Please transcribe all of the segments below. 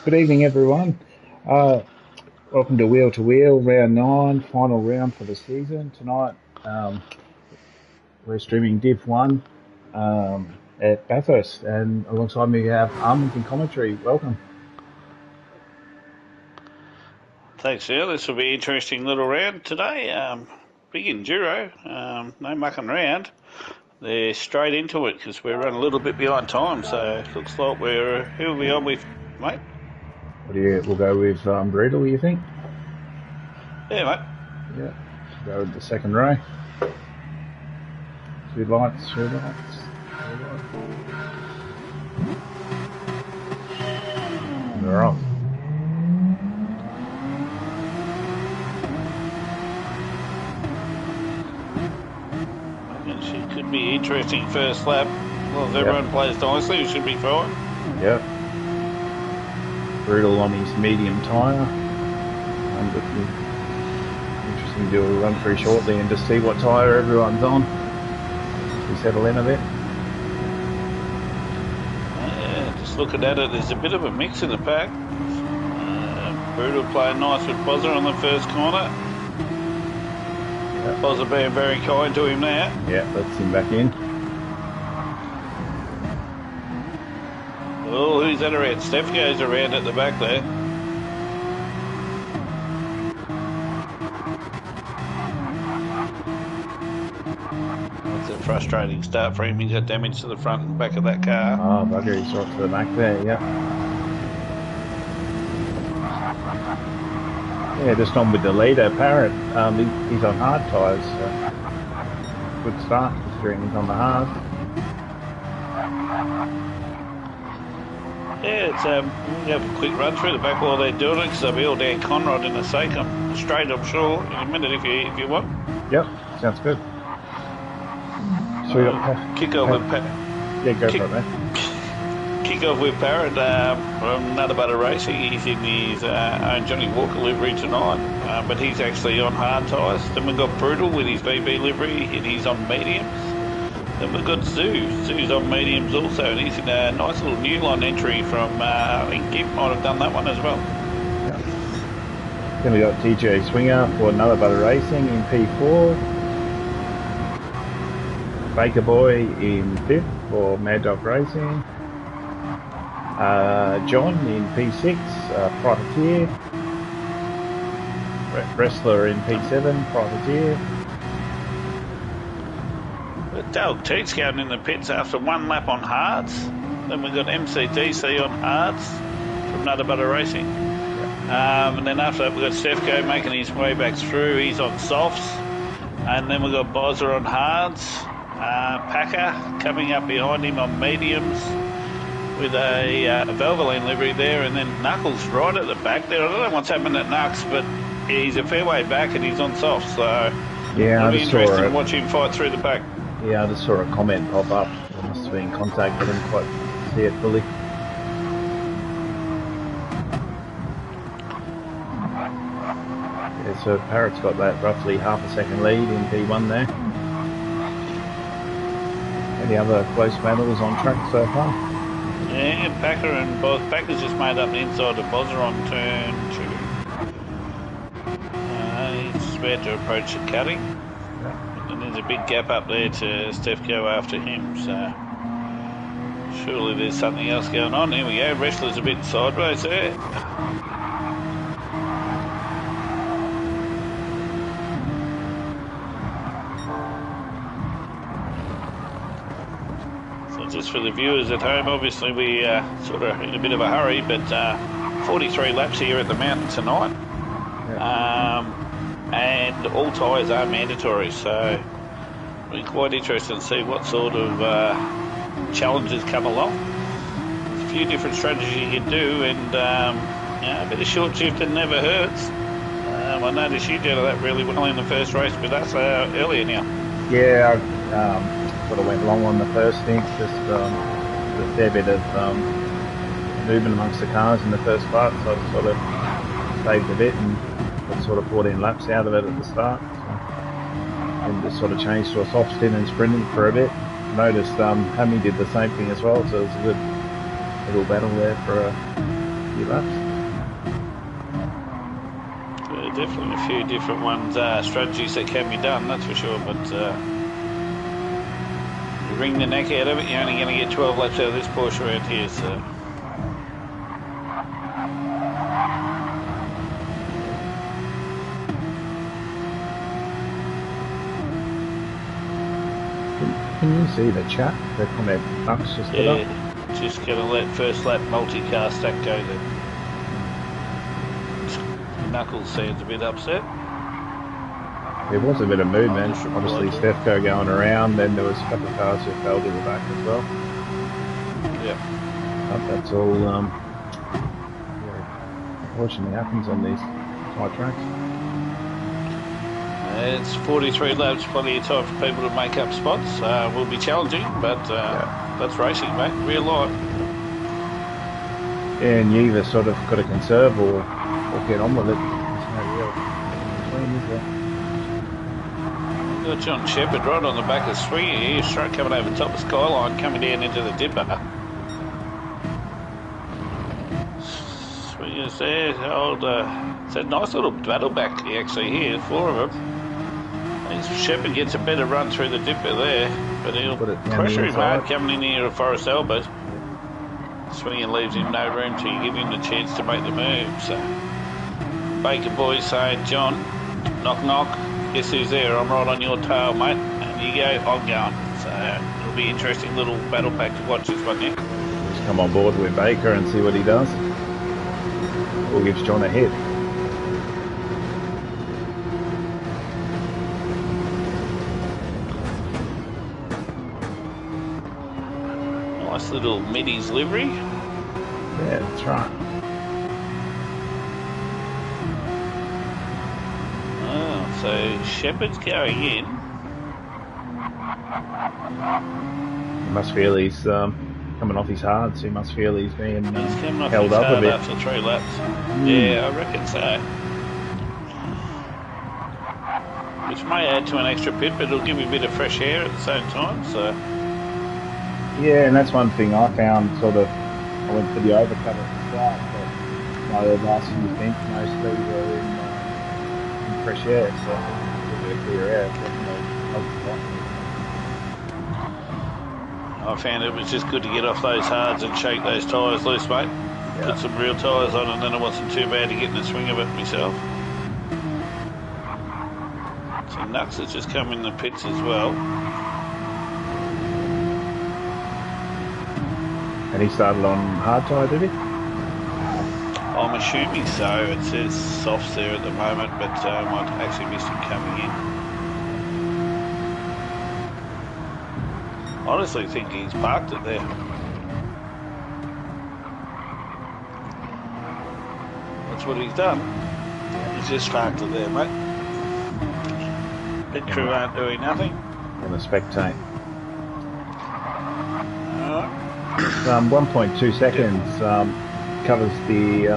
Good evening, everyone. Uh, Welcome to Wheel, round 9, final round for the season. Tonight, we're streaming Div 1 at Bathurst, and alongside me we have Armand in commentary. Welcome. Thanks, Phil. This will be an interesting little round today. Big enduro, no mucking around. They're straight into it because we're running a little bit behind time. So it looks like who are we on with, mate? We'll go with Breedle, you think? Yeah, mate. Yeah. Go with the second row. Two lights. And we're off. She could be interesting first lap. Well, if everyone plays nicely, it should be fine. Yep. Brutal on his medium tyre. Interesting to do a run through shortly and just see what tyre everyone's on. We settle in a bit. Yeah, just looking at it, there's a bit of a mix in the pack. Brutal playing nice with Bozza on the first corner. Yep. Bozza being very kind to him now. Yeah, lets him back in. Oh, who's that around? Steph goes around at the back there. That's a frustrating start for him. He's got damage to the front and back of that car. Oh, bugger, he's right to the back there, yeah. Yeah, just on with the leader, Parrot. He's on hard tyres, so good start considering he's on the hard. Yeah, it's we'll have a quick run through the back while they're doing it because they'll be all down Conrod in a sec. I'm straight, I'm sure, in a minute if you want. Yep, sounds good. So kick off with yeah, go for it, mate. Kick off with Parrot from Nutter Butter Racing. He's in his own Johnny Walker livery tonight, but he's actually on hard tyres. Then we've got Brutal with his VB livery and he's on mediums. Then we've got Zoo's on mediums also, and he's in a nice little new line entry from, I think Gimp might have done that one as well. Yeah. Then we got TJ Swinger for Nutter Butter Racing in P4. Baker Boy in 5th for Mad Dog Racing. John in P6, Privateer. Wrestler in P7, Privateer. Dale Teats going in the pits after one lap on hards. Then we've got MCDC on hards from Nutter Butter Racing. And then after that we've got Stefko making his way back through. He's on softs. And then we've got Bozza on hards. Packer coming up behind him on mediums with a Valvoline livery there. And then Knuckles right at the back there. I don't know what's happened at Knucks, but he's a fair way back and he's on softs. So yeah, it'll be interesting to watch him fight through the pack. Yeah, I just saw a comment pop up. I must have been in contact, but I didn't quite see it fully. Yeah, so Parrot's got that roughly half a second lead in P1 there. Any other close battles on track so far? Yeah, Packer and Packer's just made up the inside of Bozza on turn 2. He's about to approach the cutting. And there's a big gap up there to Stefko after him, so surely there's something else going on. Here we go, Wrestler's a bit sideways there. So just for the viewers at home, obviously we sort of in a bit of a hurry, but 43 laps here at the mountain tonight. And all tyres are mandatory, so we're quite interested to see what sort of challenges come along. There's a few different strategies you can do, and a bit of short shifting never hurts. I noticed you did that really well in the first race with us earlier now. Yeah, I sort of went long on the first stint, just a fair bit of movement amongst the cars in the first part, so I sort of saved a bit and sort of 14 laps out of it at the start, and just sort of changed to a soft stint and sprinting for a bit. Noticed Hammy did the same thing as well, so it was a good little battle there for few laps. Definitely a few different ones, strategies that can be done, that's for sure, but you wring the neck out of it, you're only going to get 12 laps out of this Porsche around here, so... Can you see the chat? The comment Bucks just put up? Just going to let first lap multi-car stack go then. Knuckles seems a bit upset. There was a bit of movement. Obviously, Stefko going around. Then there was a couple of cars who fell to the back as well. Yeah. But that's all. Unfortunately, happens on these tight tracks. It's 43 laps, plenty of time for people to make up spots. Will be challenging, but that's racing, mate. Real life. Yeah, and you either sort of got to conserve or get on with it. There's no real between, is there? Got John Shepherd right on the back of Swinger here, straight coming over the top of Skyline, coming down into the dipper. Swinger's there, it's a nice little battle back actually here, 4 of them. Shepherd gets a better run through the dipper there, but he'll pressure him hard coming in here at Forest Albert. Swinger leaves him no room to give him the chance to make the move. So Baker boys saying, John, knock knock, guess who's there? I'm right on your tail, mate. And you go, I'm going. So it'll be an interesting little battle pack to watch this one, yeah. Just come on board with Baker and see what he does. Or gives John a hit. Nice little middies livery. Yeah, that's right. Oh, so Shepherd's going in. He must feel he's coming off his hards. He must feel he's being held up a bit. After 3 laps. Yeah, I reckon so. Which may add to an extra pit, but it'll give you a bit of fresh air at the same time. So. Yeah, and that's one thing I found. I went for the overcut at the start, but my last few stints mostly were in fresh air, so a bit of clear air. I found it was just good to get off those hards and shake those tyres loose, mate. Yeah. Put some real tyres on, and then it wasn't too bad to get in the swing of it myself. So Nux has just come in the pits as well. And he started on hard tyre, did he? I'm assuming so. It says softs there at the moment, but I'd actually missed him coming in. Honestly think he's parked it there. That's what he's done. He's just parked it there, mate. Pit crew aren't doing nothing. Gonna spectate. 1.2 seconds covers the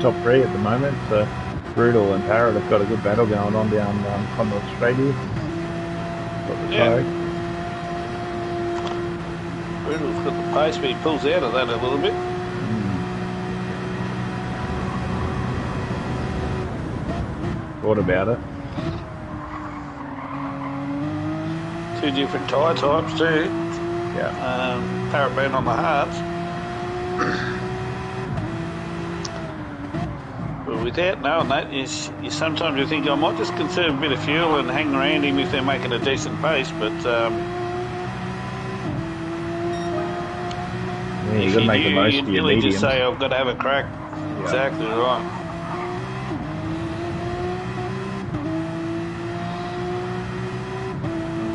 top 3 at the moment. So Brutal and Parrot have got a good battle going on down Connaught Straight here. Brutal's got the pace, but he pulls out of that a little bit. Thought about it. 2 different tyre types too. Yeah. Parrot band on the hards. But without knowing that, you sometimes you think I might just conserve a bit of fuel and hang around him if they're making a decent pace, but yeah, you've got to make the most of your mediums. Just say I've got to have a crack. Yeah. Exactly right.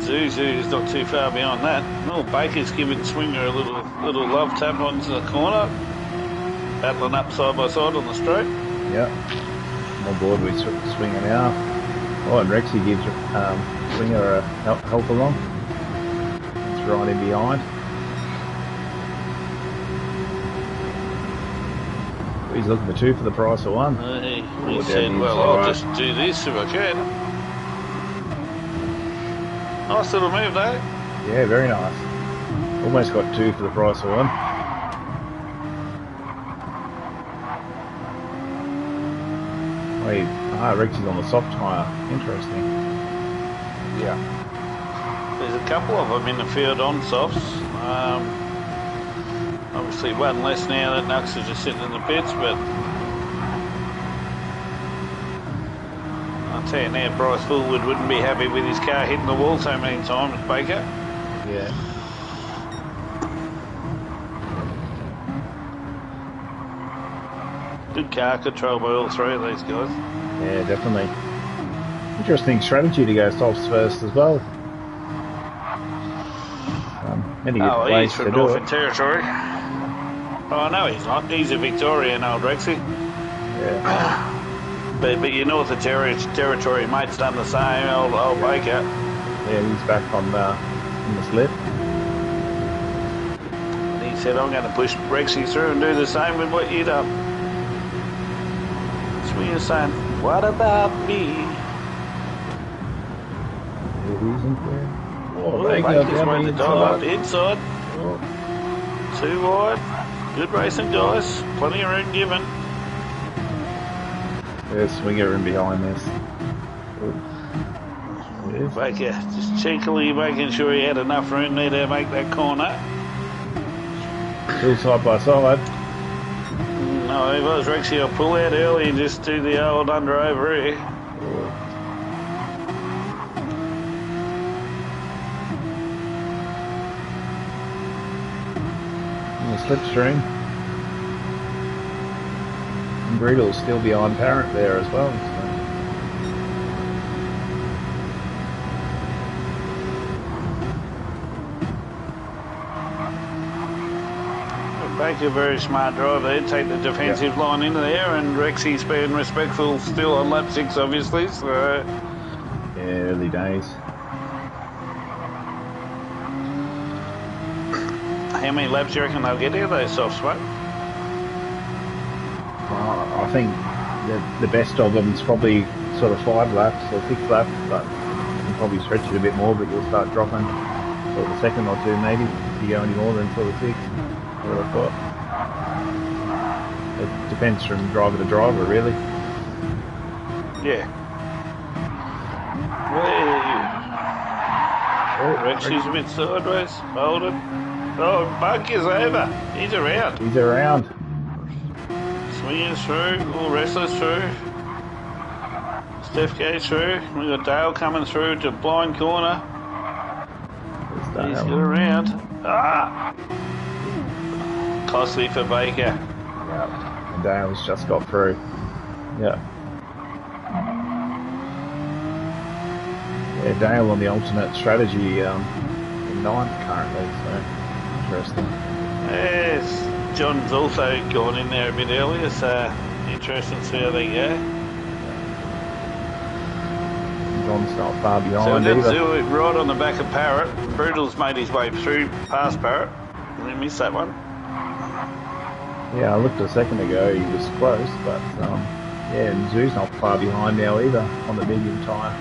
Zuzu's not too far beyond that. Well, Baker's giving Swinger a little love tap onto the corner. Battling up side by side on the straight. Yeah. I'm on board with Swinger now. Oh, and Rexy gives Swinger a help along. It's right in behind. He's looking for 2 for the price of 1. He said, well, I'll just do this if I can. Nice little move, though. Yeah, very nice. Almost got 2 for the price of 1. Wait, Rex is on the soft tyre. Interesting. Yeah. There's a couple of them in the field on softs. Obviously one less now that Nux is just sitting in the pits, but I'll tell you now, Bryce Fullwood wouldn't be happy with his car hitting the wall so many times, Baker. Yeah. Good car control by all three of these guys. Yeah, definitely. Interesting strategy to go softs first as well. Many different ways he's from to do Northern it. Territory. Oh, no, he's not. He's a Victorian, old Rexy. Yeah. But your Northern Territory mate's done the same, old Baker. Yeah, he's back on the slip. And he said, I'm going to push Rexy through and do the same with what you done. That's what you're saying. What about me? Baker's running the dive up the inside. Oh. Too wide. Good racing, guys. Plenty of room given. There's Swinger in behind this. Baker just cheekily making sure he had enough room there to make that corner. Still side by side. No, if I was Rexy, I'll pull out early and just do the old under over here. Slipstream. And Breedle's still behind Parrot there as well. So. Baker, very smart driver there. Take the defensive line into there, and Rexy's being respectful still on lap 6, obviously. So. Yeah, early days. How many laps do you reckon they'll get out of those softs, mate? I think the best of them is probably sort of 5 laps or 6 laps, but you can probably stretch it a bit more, but you'll start dropping sort of a second or two maybe if you go any more than sort of 6. What I thought. It depends from driver to driver, really. Yeah. Rexy's a bit sideways. Hold it. Oh, Buck is over. He's around. He's around. Swingers through. All wrestlers through. Steph goes through. We've got Dale coming through to blind corner. He's got around. Ah! Costly for Baker. Yeah. And Dale's just got through. Yeah. Yeah, Dale on the alternate strategy in 9th currently, so interesting. Yes, John's also gone in there a bit earlier, so interesting to see how they go. John's not far So behind we've got either. Zoo right on the back of Parrot. Brutal's made his way through past Parrot. Did we miss that one? Yeah, I looked a second ago, he was close, but yeah, and Zoo's not far behind now either on the medium tyre.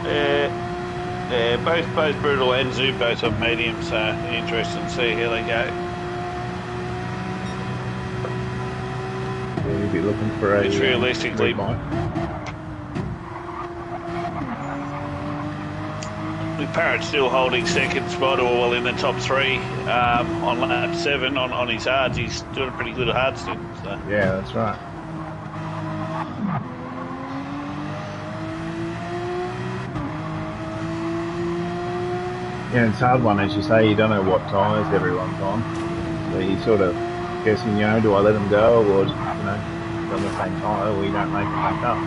Yeah, both Brutal and Zoo both on medium, so interesting to see how they go. Yeah, he'll be looking for a... Which realistically... with Parrot still holding second spot, or well in the top 3 on lap 7 on his hards. He's doing a pretty good hard still. So. Yeah, that's right. Yeah, it's a hard one, as you say. You don't know what tyres everyone's on. So you sort of guessing, do I let them go, or, on the same tyre, or you don't make it back up.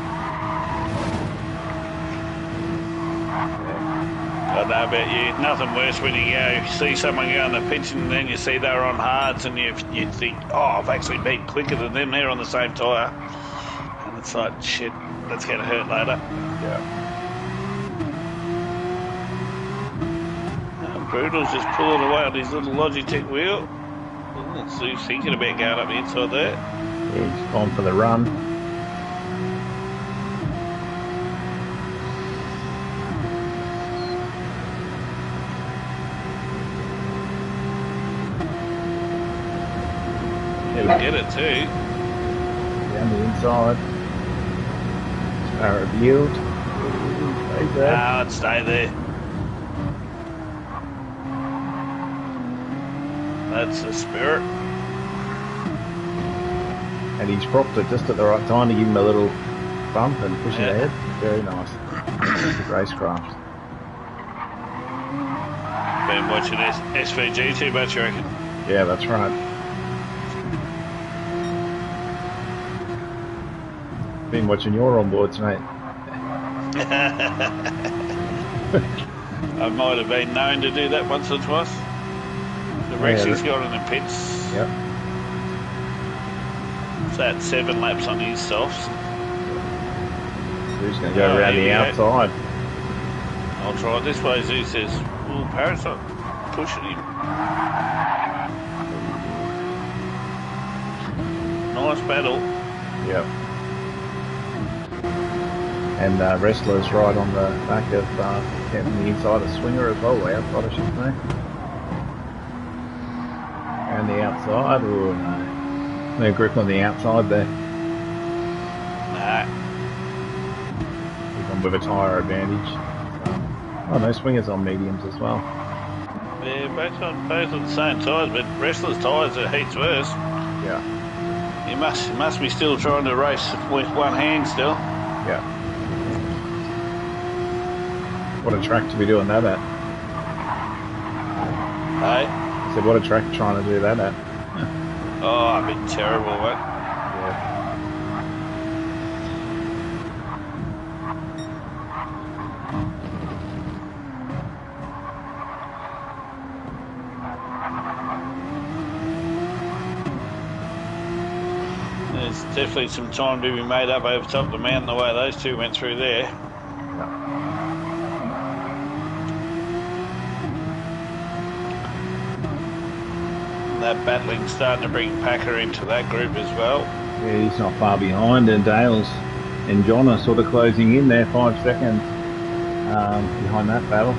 I don't know about you. Nothing worse when you see someone go on the pitch and then you see they're on hards and you think, oh, I've actually been quicker than them. They're on the same tyre. And it's like, shit, that's going to hurt later. Yeah. Brutal's just pulling away on his little Logitech wheel. Sue's thinking about going up the inside there. Yeah, he's gone for the run. He'll get it too. Down the inside. Arab yield. Stay there. I'd stay there. That's the spirit. And he's propped it just at the right time to give him a little bump and push it ahead. Very nice. Racecraft. Been watching SVG too much, you reckon? Yeah, that's right. Been watching your onboards, mate. I might have been known to do that once or twice. The Rexy's got in the pits. Yep. So that's 7 laps on his softs. Who's going to go around the outside? I'll try it this way, Zoo says. Oh, Parrot's not pushing him. Nice battle. Yep. And Wrestler's right on the back of getting the inside of Swinger as well, outside I should say. And the outside, oh no. No grip on the outside there. Nah. He's on with a tyre advantage. Oh no, Swinger's on mediums as well. Yeah, both on the same tyres, but Wrestler's tyres are heaps worse. Yeah. He must be still trying to race with one hand still. Yeah. What a track to be doing that at. Hey? I said, what a track trying to do that at. Oh, I've been terrible, mate. Yeah. There's definitely some time to be made up over top of the mountain the way those two went through there. Yeah. That battling's starting to bring Packer into that group as well. Yeah, he's not far behind, and Dales and John are sort of closing in there, 5 seconds behind that battle.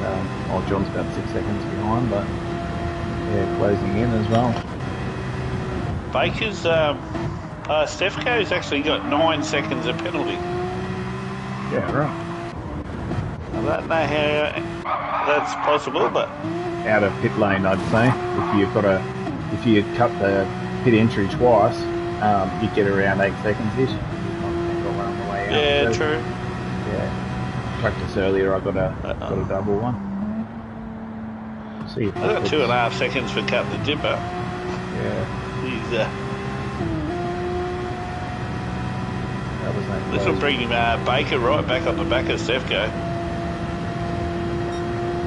And, John's about 6 seconds behind, but yeah, closing in as well. Baker's, Stefko's actually got 9 seconds of penalty. Yeah, right. I don't know how that's possible, but Out of pit lane, I'd say. If you cut the pit entry twice, you'd get around 8 seconds-ish. On the way out. yeah, So, true. Yeah. Practice earlier, I got a double one. See if I got 2.5 seconds for cutting the dipper. Yeah. He's, That was no this will close. bring him Baker right back on the back of Stefko.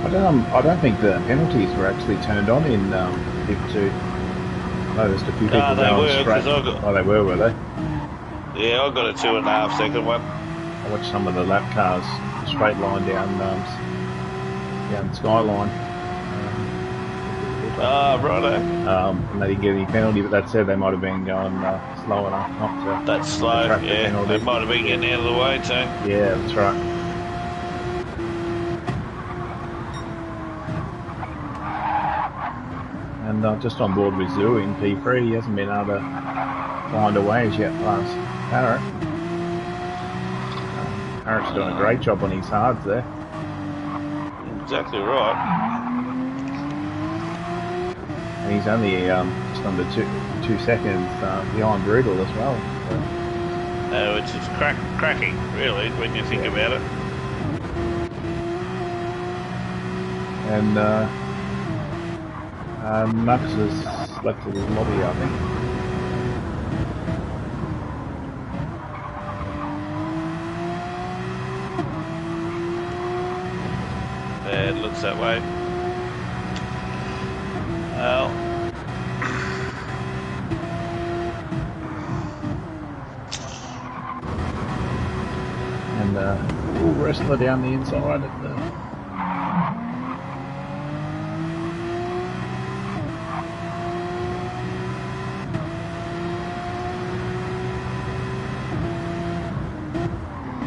I don't think the penalties were actually turned on in Div 2. I noticed a few people No, they going were, straight. 'cause I got- Oh, they were they? Yeah, I got a 2.5 second one. I watched some of the lap cars straight line down the Skyline. Ah, righto. And they didn't get any penalty, but that said, they might have been going slow enough not to. That's slow, attract the yeah. penalty. They might have been getting out of the way too. Yeah, that's right. And just on board with Zoo in P3, he hasn't been able to find a way as yet past Parrot. Parrot's doing a great job on his hards there. Exactly right. And he's only just under two seconds behind Brutal as well. So. Which is cracking, really, when you think about it. And Max has left his lobby, I think. Yeah, it looks that way. Well, And Wrestler down the inside at the.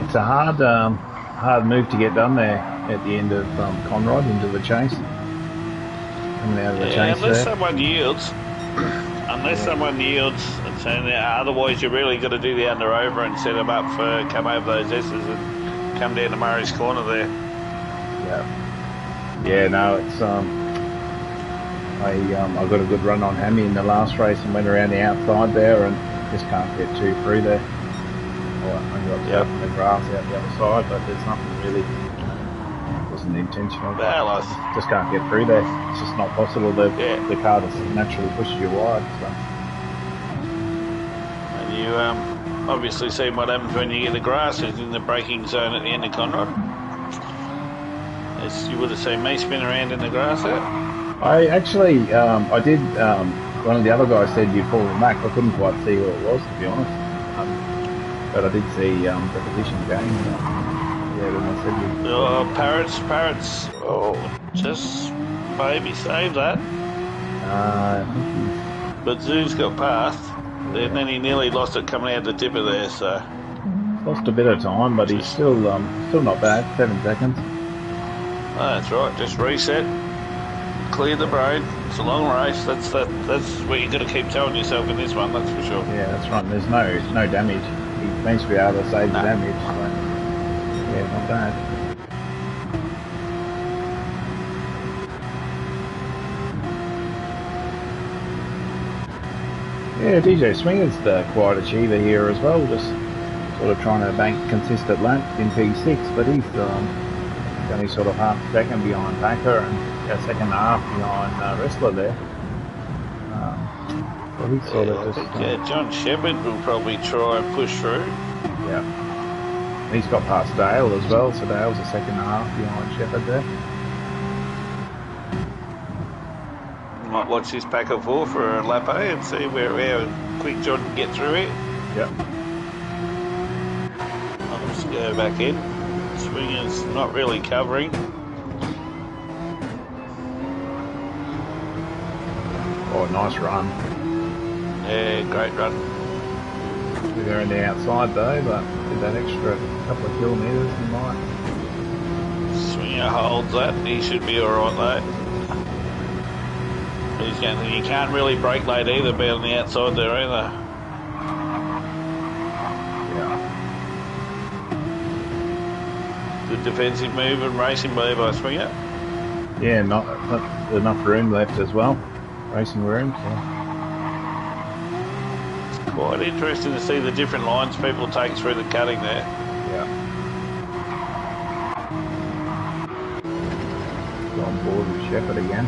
It's a hard move to get done there at the end of Conrod into the chase. Coming out of the chase unless there. someone yields. Unless someone yields, So otherwise, you really got to do the under over and set them up for come over those S's and come down to Murray's Corner there. Yeah, no, it's I got a good run on Hammy in the last race and went around the outside there and just can't get too through there. Well, I got stuck in the grass out the other side, but there's nothing really. Wasn't intentional. Well, just can't get through there. It's just not possible. The car just naturally pushes you wide. So. And you obviously see what happens when you get the grass is in the braking zone at the end of Conrod. As you would have seen me spin around in the grass there. I actually, I did. One of the other guys said you'd fallen back. I couldn't quite see who it was, to be honest. But I did see the position going. Yeah, when I said you. Oh, Parrots. Oh, just maybe save that. But Zoo's got past. And then he nearly lost it coming out the dipper there. So lost a bit of time, but he's still not bad. 7 seconds. Oh, that's right. Just reset. Clear the brain. It's a long race. That's what you got to keep telling yourself in this one. That's for sure. Yeah, that's right. There's no damage. He needs to be able to save the damage. So, yeah, not bad. Yeah, DJ Swinger's the quiet achiever here as well. Just sort of trying to bank consistent laps in P6, but he's only sort of half a second behind Packer and a second and a half behind Wrestler there. So he's sort of just... John Shepherd will probably try and push through. Yeah. He's got past Dale as well, so Dale's a second and a half behind Shepherd there. Might watch this Packer for a lap and see how quick John can get through it. Yep. I'll just go back in. Swinger's not really covering. Oh, nice run. Yeah, great run. They're in the outside though, but with that extra couple of kilometres he might. Swinger holds that. He should be alright though. You can't really brake late either, be on the outside there either. Good defensive move and racing by Swinger. Yeah, not enough room left as well. Racing room. So. It's quite interesting to see the different lines people take through the cutting there. Yeah. On board with Shepherd again.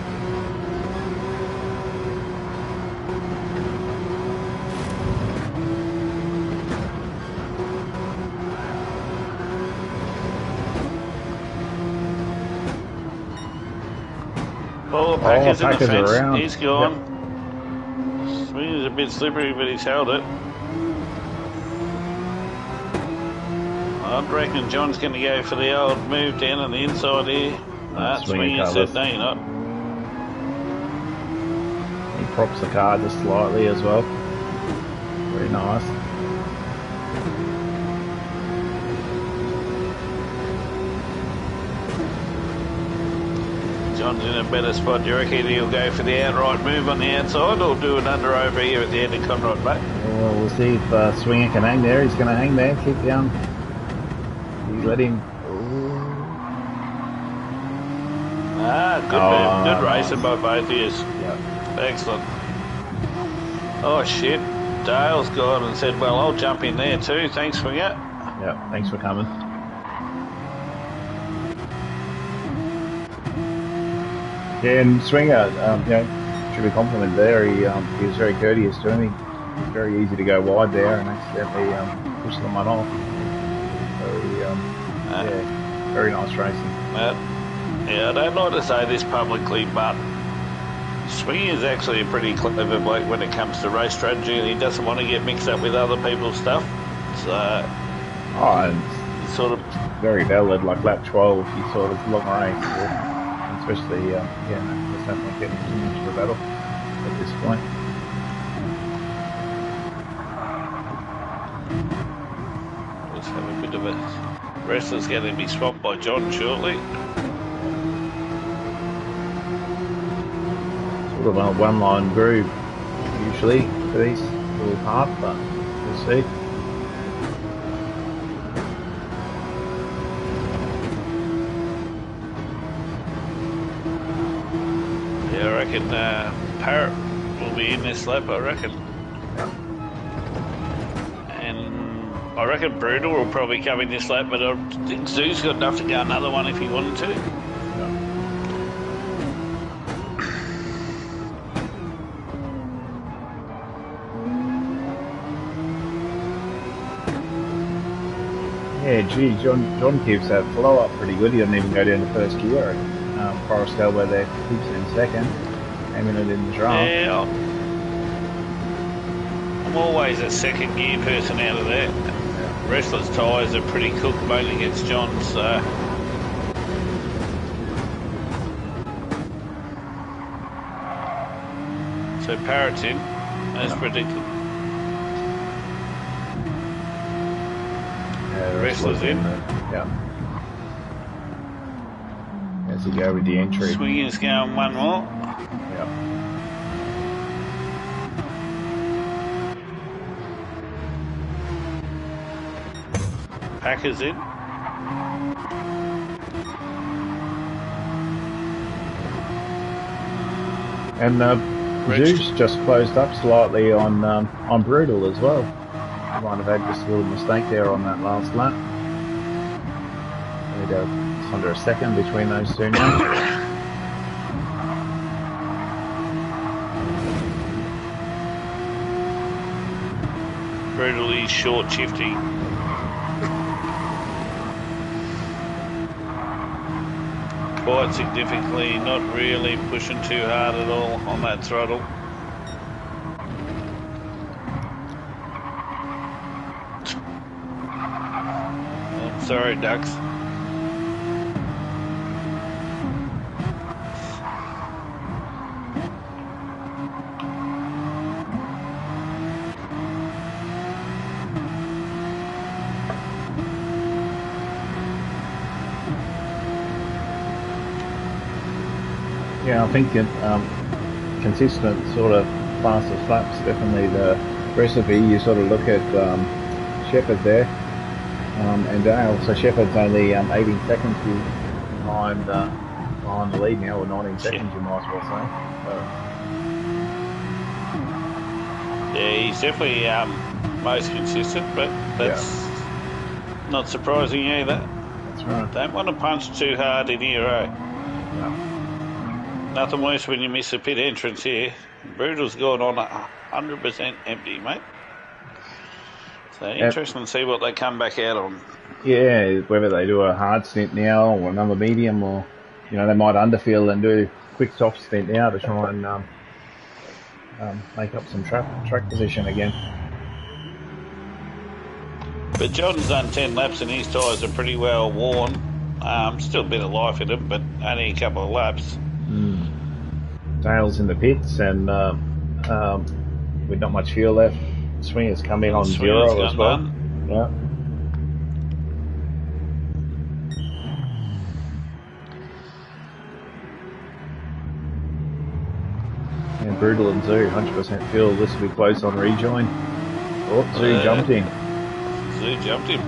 Oh, Packer's in the fence. Around. He's gone. Yep. Swinger's a bit slippery, but he's held it. I reckon John's going to go for the old move down on the inside here. Swinger said, no, you're not. He props the car just slightly as well. Very nice. John's in a better spot. Do you reckon he'll go for the outright move on the outside or do an under over here at the end of Conrod, mate? Well, we'll see if Swinger can hang there. He's going to hang there. Keep down. You let him. Good move. Good racing by both of you. Yep. Excellent. Oh, shit. Dale's gone and said, well, I'll jump in there too. Thanks, Swinger. Yep, thanks for coming. Yeah, and Swinger, should be complimented there. He was very courteous to him. He was very easy to go wide there and accidentally pushed the one off. So, very nice racing. Yeah, I don't like to say this publicly, but Swingy is actually a pretty clever bloke when it comes to race strategy, and he doesn't want to get mixed up with other people's stuff. So, and sort of very valid. Like lap 12, he sort of long race, especially there's definitely getting too much of a battle at this point. Let's have a bit of a wrestler's going to be swapped by John shortly. Sort of a one-line groove usually for these little hard, but we'll see. Yeah, I reckon Parrot will be in this lap, I reckon. Yeah. And I reckon Brutal will probably come in this lap, but I think Zoo's got enough to go another one if he wanted to. Yeah, gee, John keeps that flow up pretty good. He doesn't even go down to first gear. Forrest Elbow there keeps it in second, aiming it in the draft. Yeah, I'm always a second gear person out of that. Yeah. Wrestler's tyres are pretty cooked, mainly against John's. So Parrot's in, as predicted. Wrestler's in. Yeah. As he go with the entry. Swinging's going one more. Yeah. Packer's in. And Zeus just closed up slightly on Brutal as well. He might have had just a little mistake there on that last lap. There we go. It's under a second between those two now. Brutal is short shifty. Quite significantly, not really pushing too hard at all on that throttle. I'm sorry, Ducks. Yeah, I think consistent sort of fastest flaps, definitely the recipe. You sort of look at Shepherd there and Dale. So Shepherd's only 18 seconds behind the lead now, or 19 seconds you might as well say. So. Yeah, he's definitely most consistent, but that's not surprising either. That's right. Don't want to punch too hard in here, eh? No. Nothing worse when you miss a pit entrance here. Brutal's gone on 100% empty, mate. So interesting to see what they come back out on. Yeah, whether they do a hard stint now or another medium, or they might underfill and do a quick soft stint now to try and make up some track position again. But John's done 10 laps and his tyres are pretty well worn. Still a bit of life in them, but only a couple of laps. Dale's in the pits and with not much fuel left. Swinger's come in on 0 as well. Yeah. And Brutal and Zoo, 100% fuel. This will be close on rejoin. Oh, Zoo jumped in. Zoo jumped in.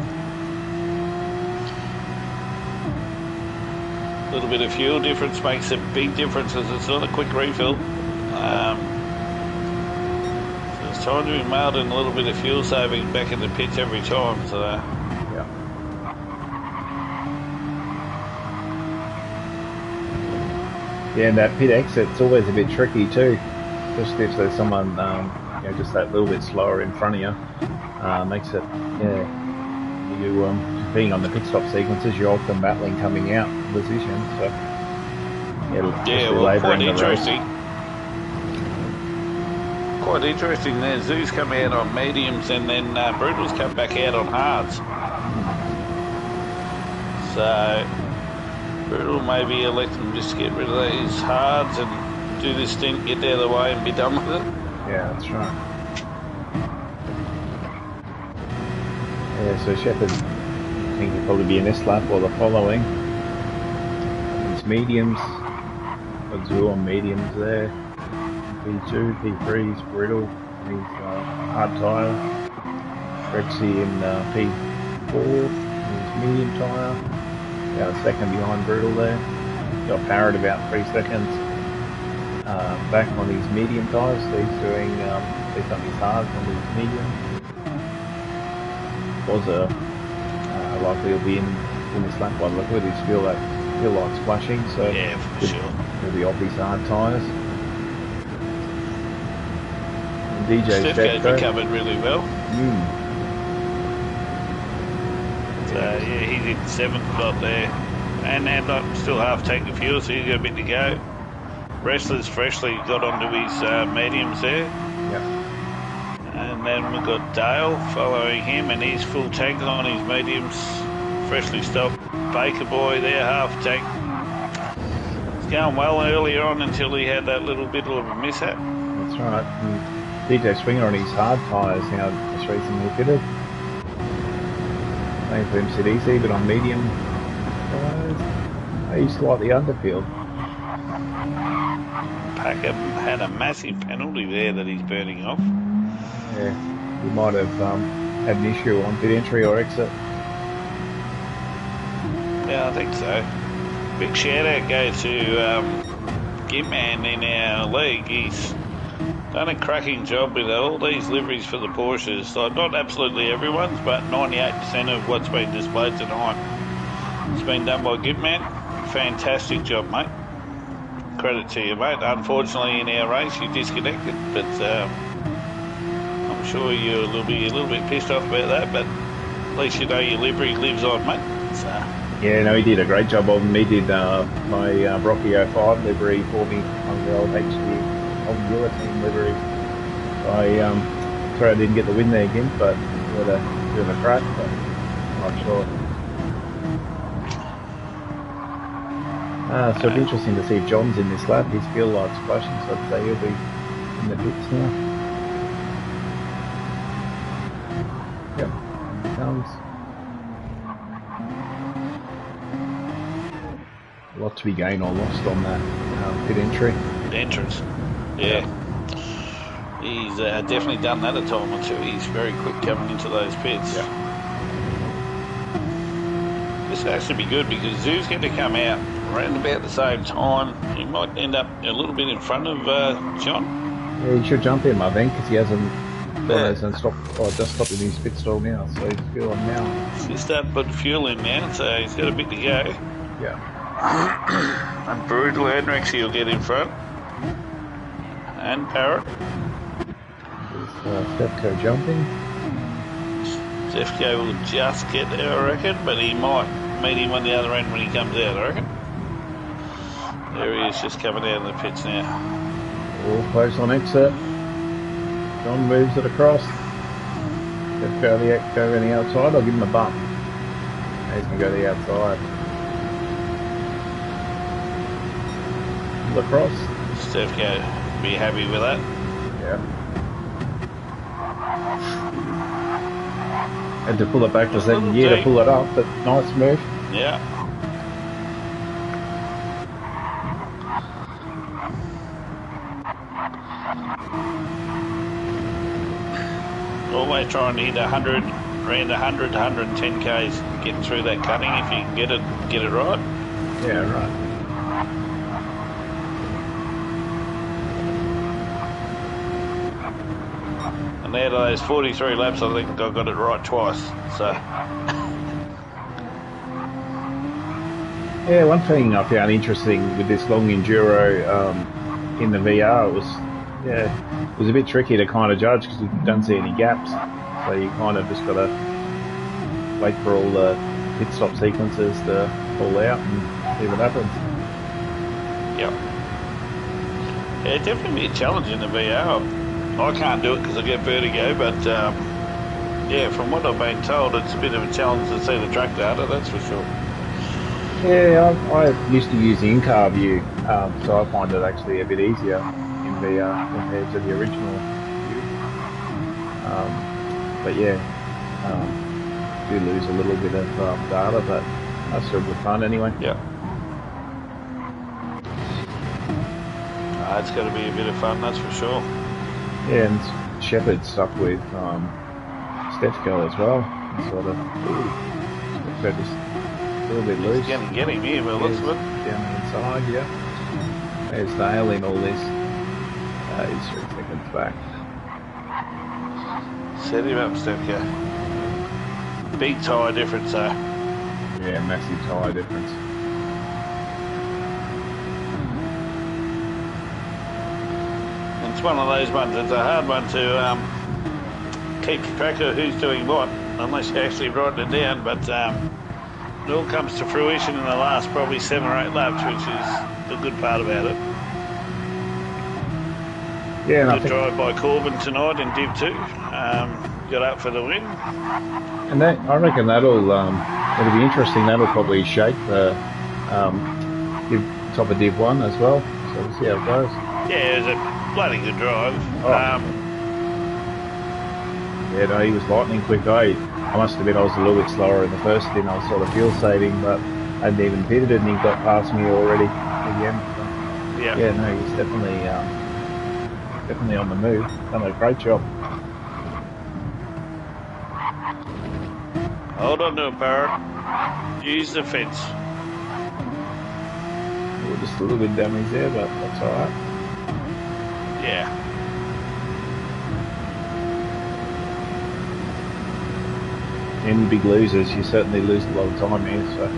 A little bit of fuel difference makes a big difference as it's not a quick refill. So it's time to be mailed in a little bit of fuel saving back in the pits every time. So yeah, and that pit exit's always a bit tricky too, especially if there's someone just that little bit slower in front of you. Makes it you being on the pit stop sequences, you're often battling coming out position. So quite interesting. Quite interesting there. Zoo's come out on mediums and then Brutal's come back out on hards. So Brutal maybe electing just to get rid of these hards and do this stint, get out of the way and be done with it. Yeah, that's right. Yeah, so Shepherd, I think he'll probably be in this lap or the following. It's mediums. Got Zoo on mediums there. P2, P3's Brittle, his hard tyre. Rexy in P4, his medium tyre. About a second behind Brutal there. Got Parrot about 3 seconds back on his medium tyres. So he's doing he's on his hard on his medium. Was likely he'll be in this lap one. Look at his feel like splashing. So yeah, for sure. He'll be off his hard tyres. DJ Stefko's recovered really well. So yeah, he's in 7th spot there, and like still half tank of fuel, so he's got a bit to go. Wrestler's freshly got onto his mediums there. Yep. And then we've got Dale following him, and he's full tank on his mediums. Freshly stopped Baker Boy there, half tank. It's going well earlier on until he had that little bit of a mishap. That's right. And DJ Swinger on his hard tyres now just recently fitted. Same for MCDC, but on medium tyres. He's slightly underfield. Packer had a massive penalty there that he's burning off. Yeah, he might have had an issue on pit entry or exit. Yeah, I think so. Big shout out goes to Gimman in our league. He's done a cracking job with all these liveries for the Porsches. Like, not absolutely everyone's, but 98% of what's been displayed tonight has been done by Gimman. Fantastic job, mate. Credit to you, mate. Unfortunately, in our race, you disconnected, but I'm sure you're a little bit pissed off about that. But at least you know your livery lives on, mate. So. Yeah, no, he did a great job of him. He did my Brocky 05 livery for me on the old HD Euro team livery. Sorry I didn't get the win there again, but we had a bit of a crack, but I'm not sure. So it'll be interesting to see if John's in this lap. His field light's flashing, so I'd say he'll be in the pits now. Yep, here he comes. A lot to be gained or lost on that pit entry. The entrance, yeah. He's definitely done that a time or two. He's very quick coming into those pits. Yeah. This has to be good because Zoo's going to come out around about the same time. He might end up a little bit in front of John. Yeah, he should jump him, I think, because he hasn't just stopped in his pit stall now, so he's fuel on now. He's starting to put fuel in now, so he's got a bit to go. Yeah. And Brutal and Rexy will get in front. And Parrot. Stefko jumping. Stefko will just get there, I reckon, but he might meet him on the other end when he comes out, I reckon. There he is, just coming out of the pits now. All close on exit. John moves it across. Stefko go around the outside. I'll give him a bump. He's going to go to the outside. Across. Stefko be happy with that. Yeah. Had to pull it back to second gear to pull it up, but nice move. Yeah. Always trying to hit 100, around 100 to 110 k's, getting through that cutting if you can get it right. Yeah, right. And out of those 43 laps, I think I got it right twice. So. Yeah, one thing I found interesting with this long enduro in the VR was it was a bit tricky to kind of judge because you don't see any gaps. So you kind of just got to wait for all the pit stop sequences to pull out and see what happens. Yep. Yeah, it'd definitely be a challenge in the VR. I can't do it because I get vertigo, but yeah, from what I've been told, it's a bit of a challenge to see the track data, that's for sure. Yeah, I used to use the in-car view, so I find it actually a bit easier in VR compared to the original view. But yeah, do lose a little bit of data, but that's still good fun anyway. Yeah. It's got to be a bit of fun, that's for sure. Yeah, and Shepherd stuck with Stefko as well. And sort of, Stefko just a little bit loose. He's going to get him here, but looks good. Down the inside, yeah. There's Dale in all this. He's 3 seconds back. Set him up, Stefko. Big tyre difference, though. Yeah, massive tyre difference. It's one of those ones, it's a hard one to keep track of who's doing what, unless you're actually writing it down, but it all comes to fruition in the last probably 7 or 8 laps, which is the good part about it. Yeah, and good drive by Corbin tonight in Div 2. Got up for the win. And that, I reckon it'll be interesting. That'll probably shape the top of Div 1 as well. So we'll see how it goes. Yeah, it was a bloody good drive. Yeah, no, he was lightning quick. I must admit I was a little bit slower in the first stint. I was sort of fuel saving, but I hadn't even pitted and he got past me already again. So, yeah, no, he was definitely on the move. Done a great job. Hold on to it, Parrot. Use the fence. We're just a little bit damaged there, but that's alright. Yeah. Any big losers, you certainly lose a lot of time here, so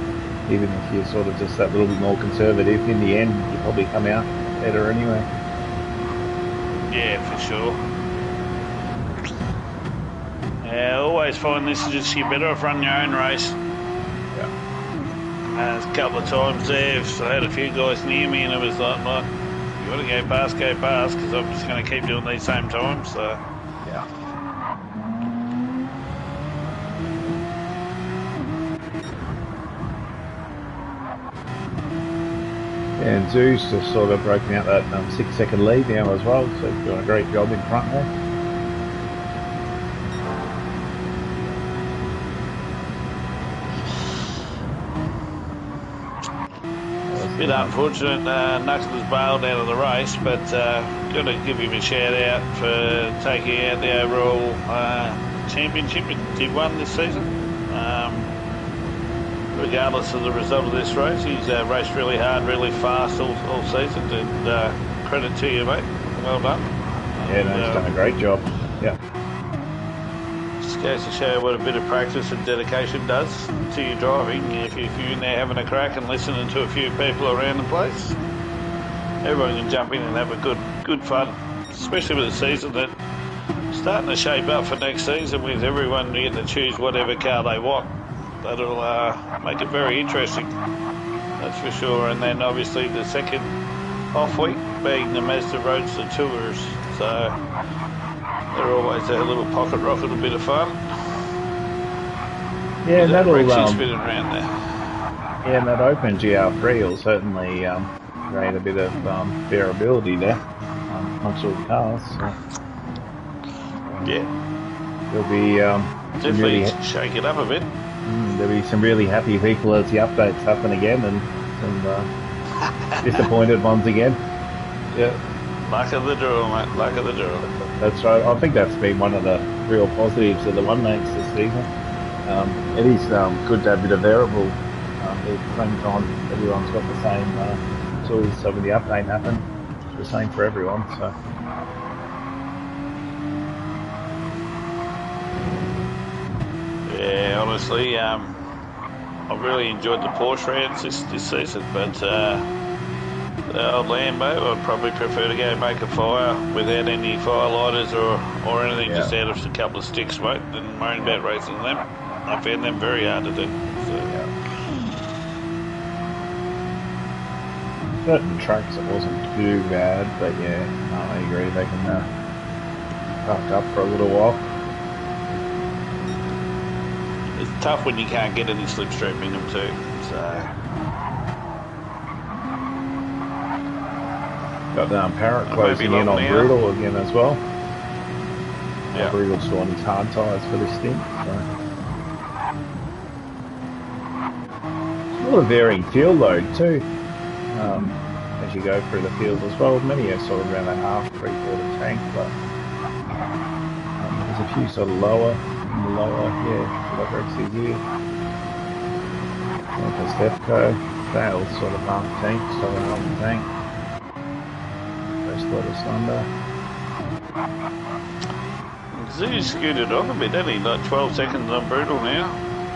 even if you're sort of just that little bit more conservative, in the end you probably come out better anyway. Yeah, for sure. Yeah, I always find this is just, you're better off running your own race. Yeah. A couple of times there, I had a few guys near me and it was like, well, you want to go past, because I'm just going to keep doing these same times, so... Yeah. And Zeus just sort of broken out that 6-second lead now as well, so he's doing a great job in front there. Bit unfortunate, Knuckles bailed out of the race, but got to give him a shout out for taking out the overall championship in Div 1 this season. Regardless of the result of this race, he's raced really hard, really fast all season, and credit to you, mate. Well done. Yeah, no, he's done a great job. Yeah. Just goes to show what a bit of practice and dedication does to your driving. If you're in there having a crack and listening to a few people around the place, everyone can jump in and have a good fun, especially with the season that's starting to shape up for next season with everyone getting to choose whatever car they want. That'll make it very interesting, that's for sure. And then obviously the second off week being the Mazda Roadster Tours, so they're always a little pocket rocket, a bit of fun. Yeah, and that'll spinning around there. Yeah, and that open GR3 will certainly create a bit of variability there amongst all the cars. So. Yeah, there'll be definitely really shake it up a bit. There'll be some really happy people as the updates happen again, and some disappointed ones again. Yeah. Luck of the draw, mate. Luck of the draw. That's right. I think that's been one of the real positives of the one mates this season. It is good to have a bit of variable. At the same time, everyone's got the same tools, so when the update happens, it's the same for everyone. So. Yeah, honestly, I've really enjoyed the Porsche rounds this season, but the old Lambo, I'd probably prefer to go make a fire without any firelighters or anything, just out of a couple of sticks, mate, than worrying about racing them. I found them very hard to do. So. Certain tracks it wasn't too bad, but yeah, I agree, they can park up for a little while. It's tough when you can't get any slipstream in them too. So got Parrot closing in on Brutal again as well. Yeah. Brutal's on his hard tyres for this stint. So. A lot of varying field load too, as you go through the field as well. Many are sort of around a half, 3/4 tank, but few sort of lower, yeah, like Rexy's here. And for Stefco, Dale's sort of half tank, so half the tank. First lot of Thunder. Zoo's scooted on a bit, hasn't he? Like 12 seconds on Brutal now.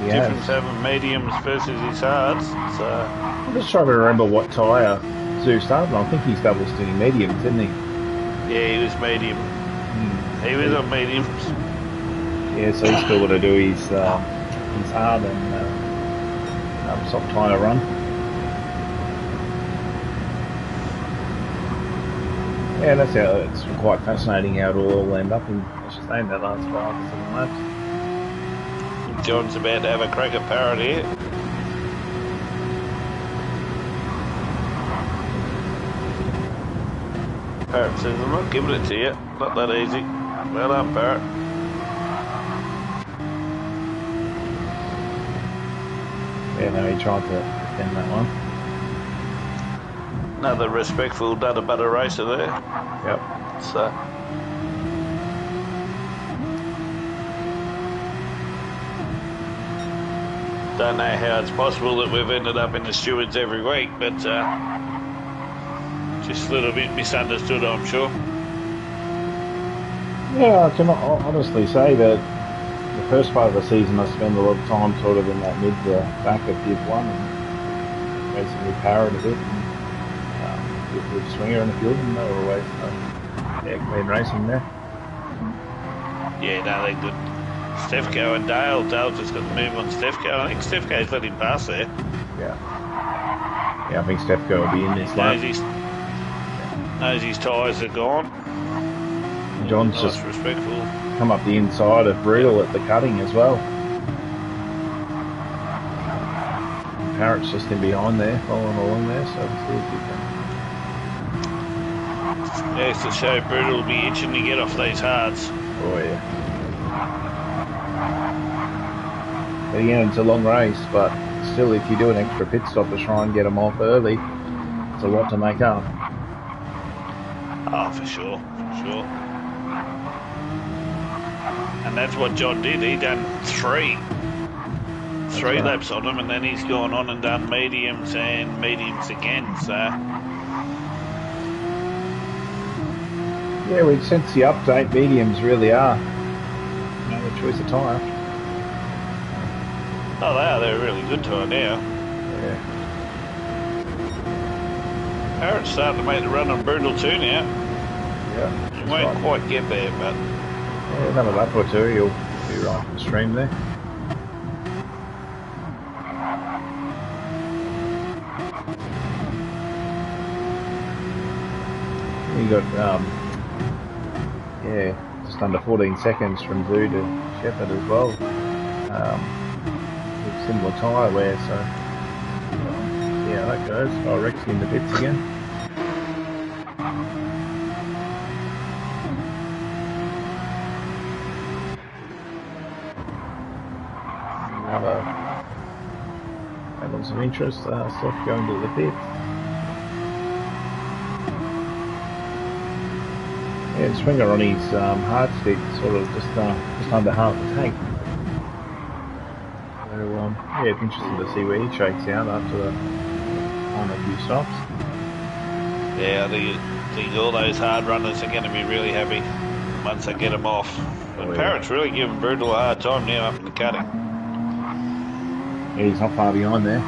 He Difference has. having mediums versus his hards. So. I'm just trying to remember what tyre Zoo started on. I think he's double stinting mediums, isn't he? Yeah, he was medium. He was on mediums. Yeah, so he's still got to do his hard and soft tyre run. Yeah, that's how it's quite fascinating how it will all end up in, as you say, in that last 5 or 7 laps. John's about to have a crack at Parrot here. Parrot says, I'm not giving it to you. Not that easy. Well done, Parrot. Yeah, no, he tried to defend that one. Another respectful Dudder Butter racer there. Yep. So. Don't know how it's possible that we've ended up in the stewards every week, but just a little bit misunderstood, I'm sure. Yeah, I can honestly say that the first part of the season I spent a lot of time sort of in that mid to back of Div 1 and basically Parrot a bit and with Swinger and a few of them, they were always clean racing there. Yeah, no, they're good. Stefco and Dale just got the move on Stefco. I think Stefco's let him pass there. Yeah. Yeah, I think Stefco will be in this lap. Knows his tyres are gone. John's nice, just respectful. Come up the inside of Brutal at the cutting as well. Parrot's just in behind there, following along there, so we'll see if he can. Yeah, it's to show Brutal will be itching to get off these hards. Oh yeah. But again, it's a long race, but still, if you do an extra pit stop to try and get them off early, it's a lot to make up. Oh, for sure. And that's what John did. He done three laps on them, and then he's gone on and done mediums and mediums again. So yeah, since the update, mediums really are the choice of tyre. Oh, they are. They're a really good tyre now. Yeah. Parrot's starting to make the run on Brutal too now. Yeah. He won't quite get there, but yeah, another lap or two, he'll be right in the stream there. You got just under 14 seconds from Zoo to Shepherd as well. With similar tyre wear, so yeah, that goes. Oh, Rexy in the pits again. Another some interest, stuff going to the pits. Yeah, Swinger on his hard stick, sort of just under half the tank. So yeah, it's interesting to see where he shakes out after a few stops. Yeah, I think all those hard runners are going to be really happy once they get them off. But Parrot's really giving Brutal a hard time now up in the cutting. Yeah, he's not far behind there.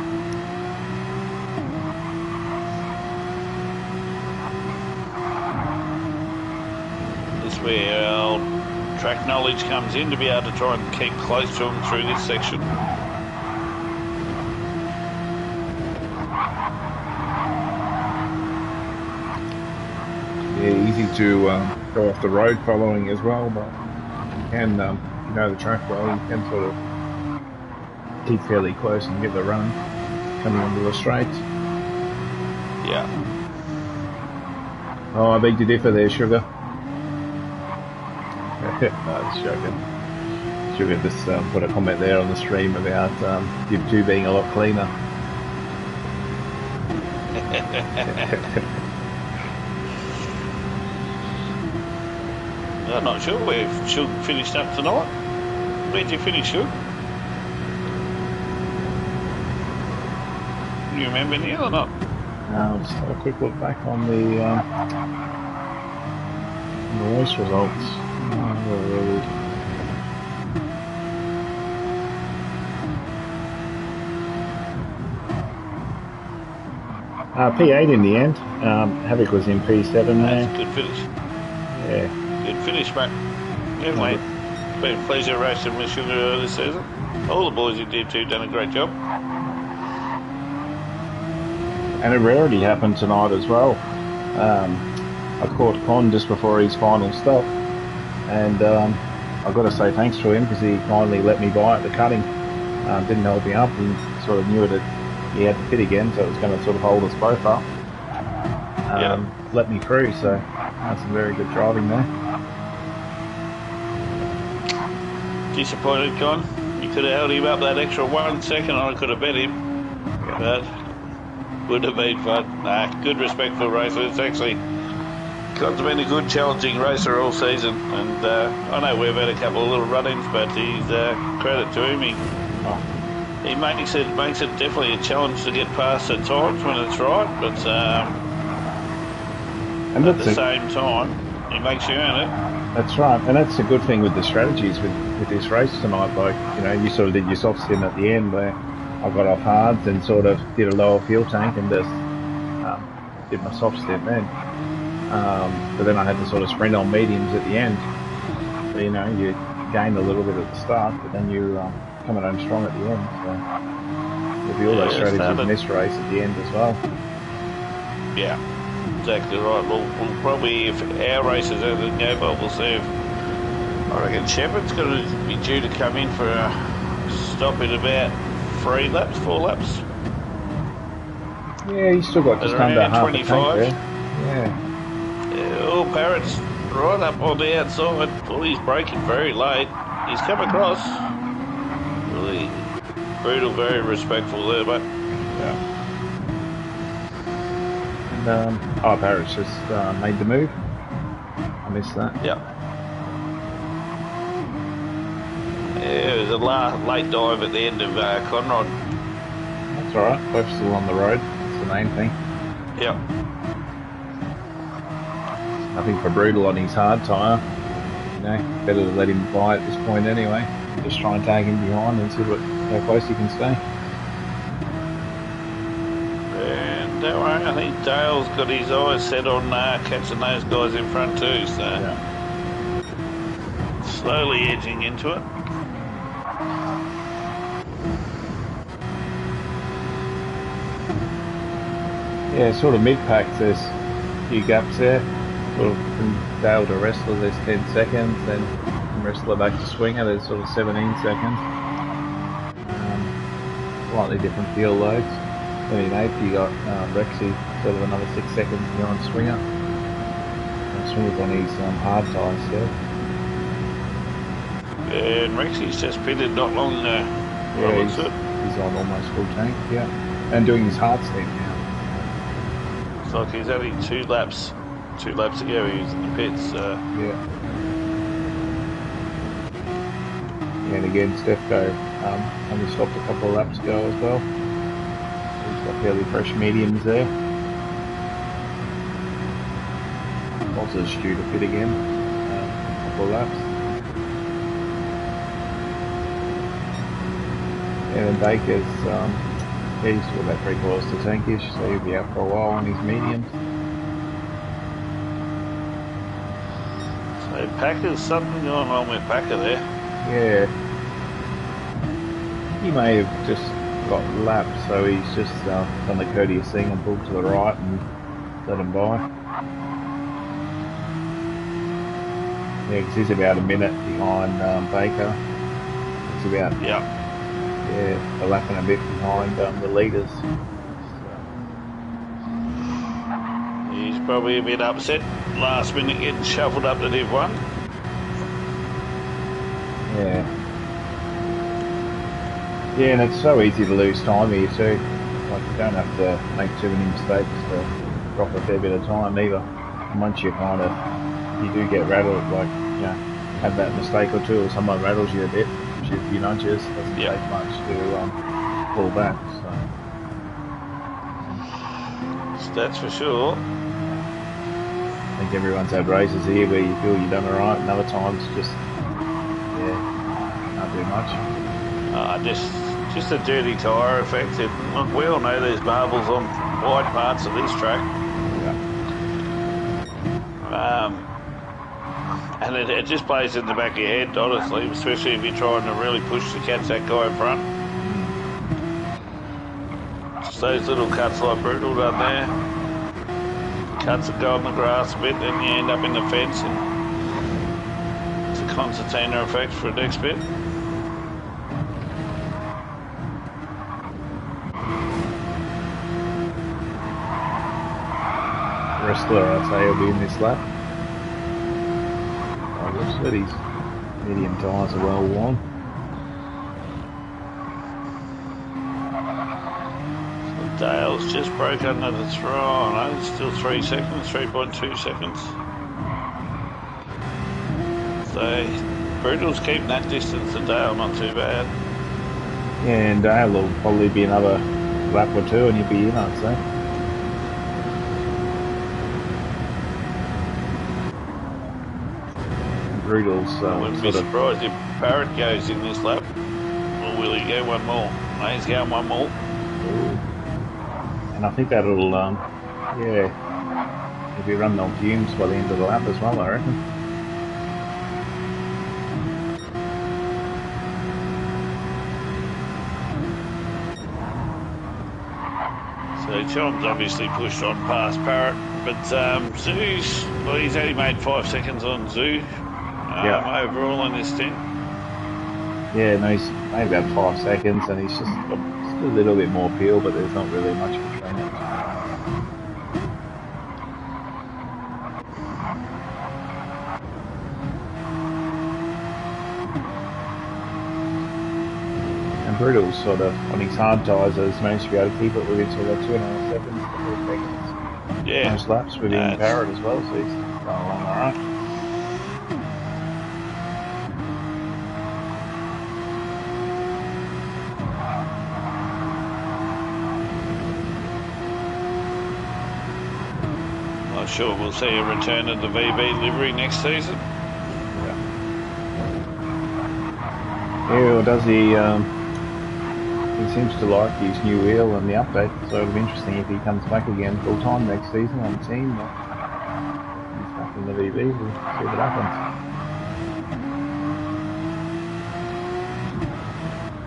Where our track knowledge comes in to be able to try and keep close to them through this section. Yeah, easy to go off the road following as well, but you can, if you know the track well, you can sort of keep fairly close and get the run coming onto the straights. Yeah. Oh, I beg to differ there, Sugar. No, it's joking. Sugar just put a comment there on the stream about Div 2 being a lot cleaner. I'm not sure where Shug finished up tonight. Where'd you finish, Shug? Do you remember, Neil, or not? I'll just have a quick look back on the race results. P8 in the end. Havoc was in P7 there. That's a good finish. Yeah. Good finish, mate. Anyway, it's been a pleasure racing with Sugar this season. All the boys who did too done a great job. And a rarity happened tonight as well. I caught Con just before his final stop, and I've got to say thanks to him because he kindly let me by at the cutting. Didn't hold me up. He sort of knew that he had to pit again, so it was going to sort of hold us both up. Let me through, so that's some very good driving there. Disappointed, Con. You could have held him up that extra 1 second, I could have bet him. But would have been fun. Nah, good respectful racer. It's actually Con's been a good challenging racer all season, and I know we've had a couple of little run-ins, but he's credit to him. He makes it definitely a challenge to get past at times when it's right, but and at the same time, he makes you earn it. That's right, and that's a good thing with the strategies with this race tonight. Like, you know, you sort of did your soft stint at the end where I got off hards and sort of did a lower fuel tank and just did my soft stint then. But then I had to sort of sprint on mediums at the end. So, you know, you gained a little bit at the start, but then you coming home strong at the end. So there'll be all those strategies in this race at the end as well. Yeah, exactly right. We'll probably, if our race is over the go, but we'll see if, I reckon Shepherd's going to be due to come in for a stop in about 4 laps. Yeah, he's still got just under half 25. A tank there. Yeah. Oh, Parrot's right up on the outside. Oh, he's braking very late. He's come across. Really brutal, very respectful there, but yeah. And Parrot's just made the move. I missed that. Yeah. Yeah, it was a late dive at the end of Conrod. That's alright, both still on the road. That's the main thing. Yeah. Nothing for brutal on his hard tyre. You know, better to let him by at this point anyway. Just try and tag him behind and see how close he can stay. And don't worry, I think Dale's got his eyes set on catching those guys in front too, so yeah. Slowly edging into it. Yeah, sort of mid-pack, there's a few gaps there. Sort of from Dale to Wrestler, there's 10 seconds, then from Wrestler back to Swinger, there's sort of 17 seconds. Slightly different fuel loads. Then in 8th you got Rexy, sort of another 6 seconds behind Swinger. And Swinger's on his hard tyres still. Yeah, and Rexy's just pitted not long ago. Yeah, he's on almost full tank, yeah. And doing his hard stint now. It's like he's only 2 laps ago he was in the pits, yeah. And again, Stefko only stopped a couple of laps ago as well. He's got fairly fresh mediums there. Also due to pit again, a couple of laps. And then Baker's, he's still about 3 quarters to tankish, so he'll be out for a while on his mediums. So Packer's something going on with Packer there. Yeah. He may have just got lapped, so he's just done the courteous thing and pulled to the right and let him by. Yeah, because he's about a minute behind Baker. It's about... Yeah. Yeah, they're lapping a bit behind the leaders. He's probably a bit upset. Last minute getting shuffled up to Div 1. Yeah. Yeah, and it's so easy to lose time here too. Like, you don't have to make too many mistakes to drop a fair bit of time either. And once you kind of, you do get rattled, like have that mistake or two, or someone rattles you a bit, gives you a few nudges, doesn't take much to pull back. So that's for sure. I think everyone's had races here where you feel you've done all right, and other times just can't do much. Just a dirty tyre effect. Look, we all know there's marbles on wide parts of this track. And it just plays in the back of your head, honestly, especially if you're trying to really push to catch that guy in front. Just those little cuts like Brutal done there. Cuts that go on the grass a bit, then you end up in the fence, and it's a concertina effect for the next bit. Wrestler, I'd say, will be in this lap. Looks that his medium tyres are well worn. So Dale's just broke under the throttle. No, it's still 3 seconds, 3.2 seconds. So Brutal's keeping that distance to Dale, not too bad. Yeah, and Dale will probably be another lap or two and you'll be in, I'd say. Brutal's I wouldn't be surprised if Barrett goes in this lap. Or will he go one more? No, he's going one more. And I think that'll, he'll be running on fumes by the end of the lap as well, I reckon. So Chom's obviously pushed on past Parrott, but Zoo's, well, he's only made 5 seconds on Zoo overall in this stint. Yeah, no, he's made about 5 seconds and he's just got a little bit more peel, but there's not really much between it. And Brutal's sort of, on his hard tyres, has managed to be able to keep it within sort of 2.5 seconds to 3 seconds. Yeah. Most laps within Parrott as well, so he's going along alright. Sure, we'll see a return of the VB livery next season. Yeah, well, does he? He seems to like his new wheel and the update, so it'll be interesting if he comes back again full time next season on the team. He's back in the VB. We'll see what happens.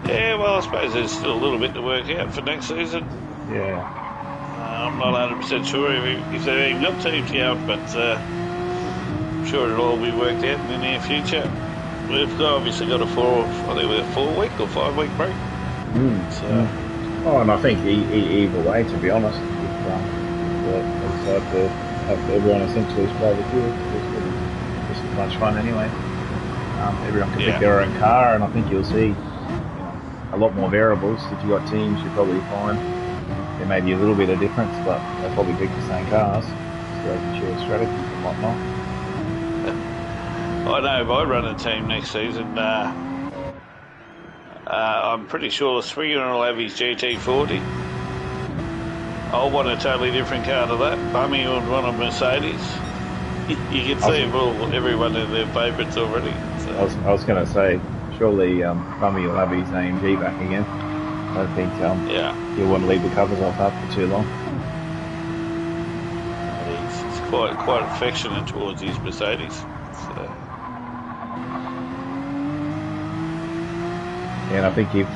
Yeah, well, I suppose there's still a little bit to work out for next season. Yeah. I'm not 100% sure if they've even got teams going, but I'm sure it'll all be worked out in the near future. We've obviously got a 4-week or 5-week break. And I think either way, to be honest, if they decide to have everyone essentially play the field, it's just as much fun anyway. Everyone can pick their own car, and I think you'll see a lot more variables. If you've got teams, you'll probably find there may be a little bit of difference, but they'll probably pick the same cars, so they can share strategies and whatnot. I know if I run a team next season, I'm pretty sure Swinger will have his GT40. I'll want a totally different car to that. Bummy would want a Mercedes. You can see everyone in their favourites already. So. I was going to say, surely Bummy will have his AMG back again. I don't think he'll want to leave the covers off up for too long. He's quite affectionate towards his Mercedes. So. Yeah, and I think if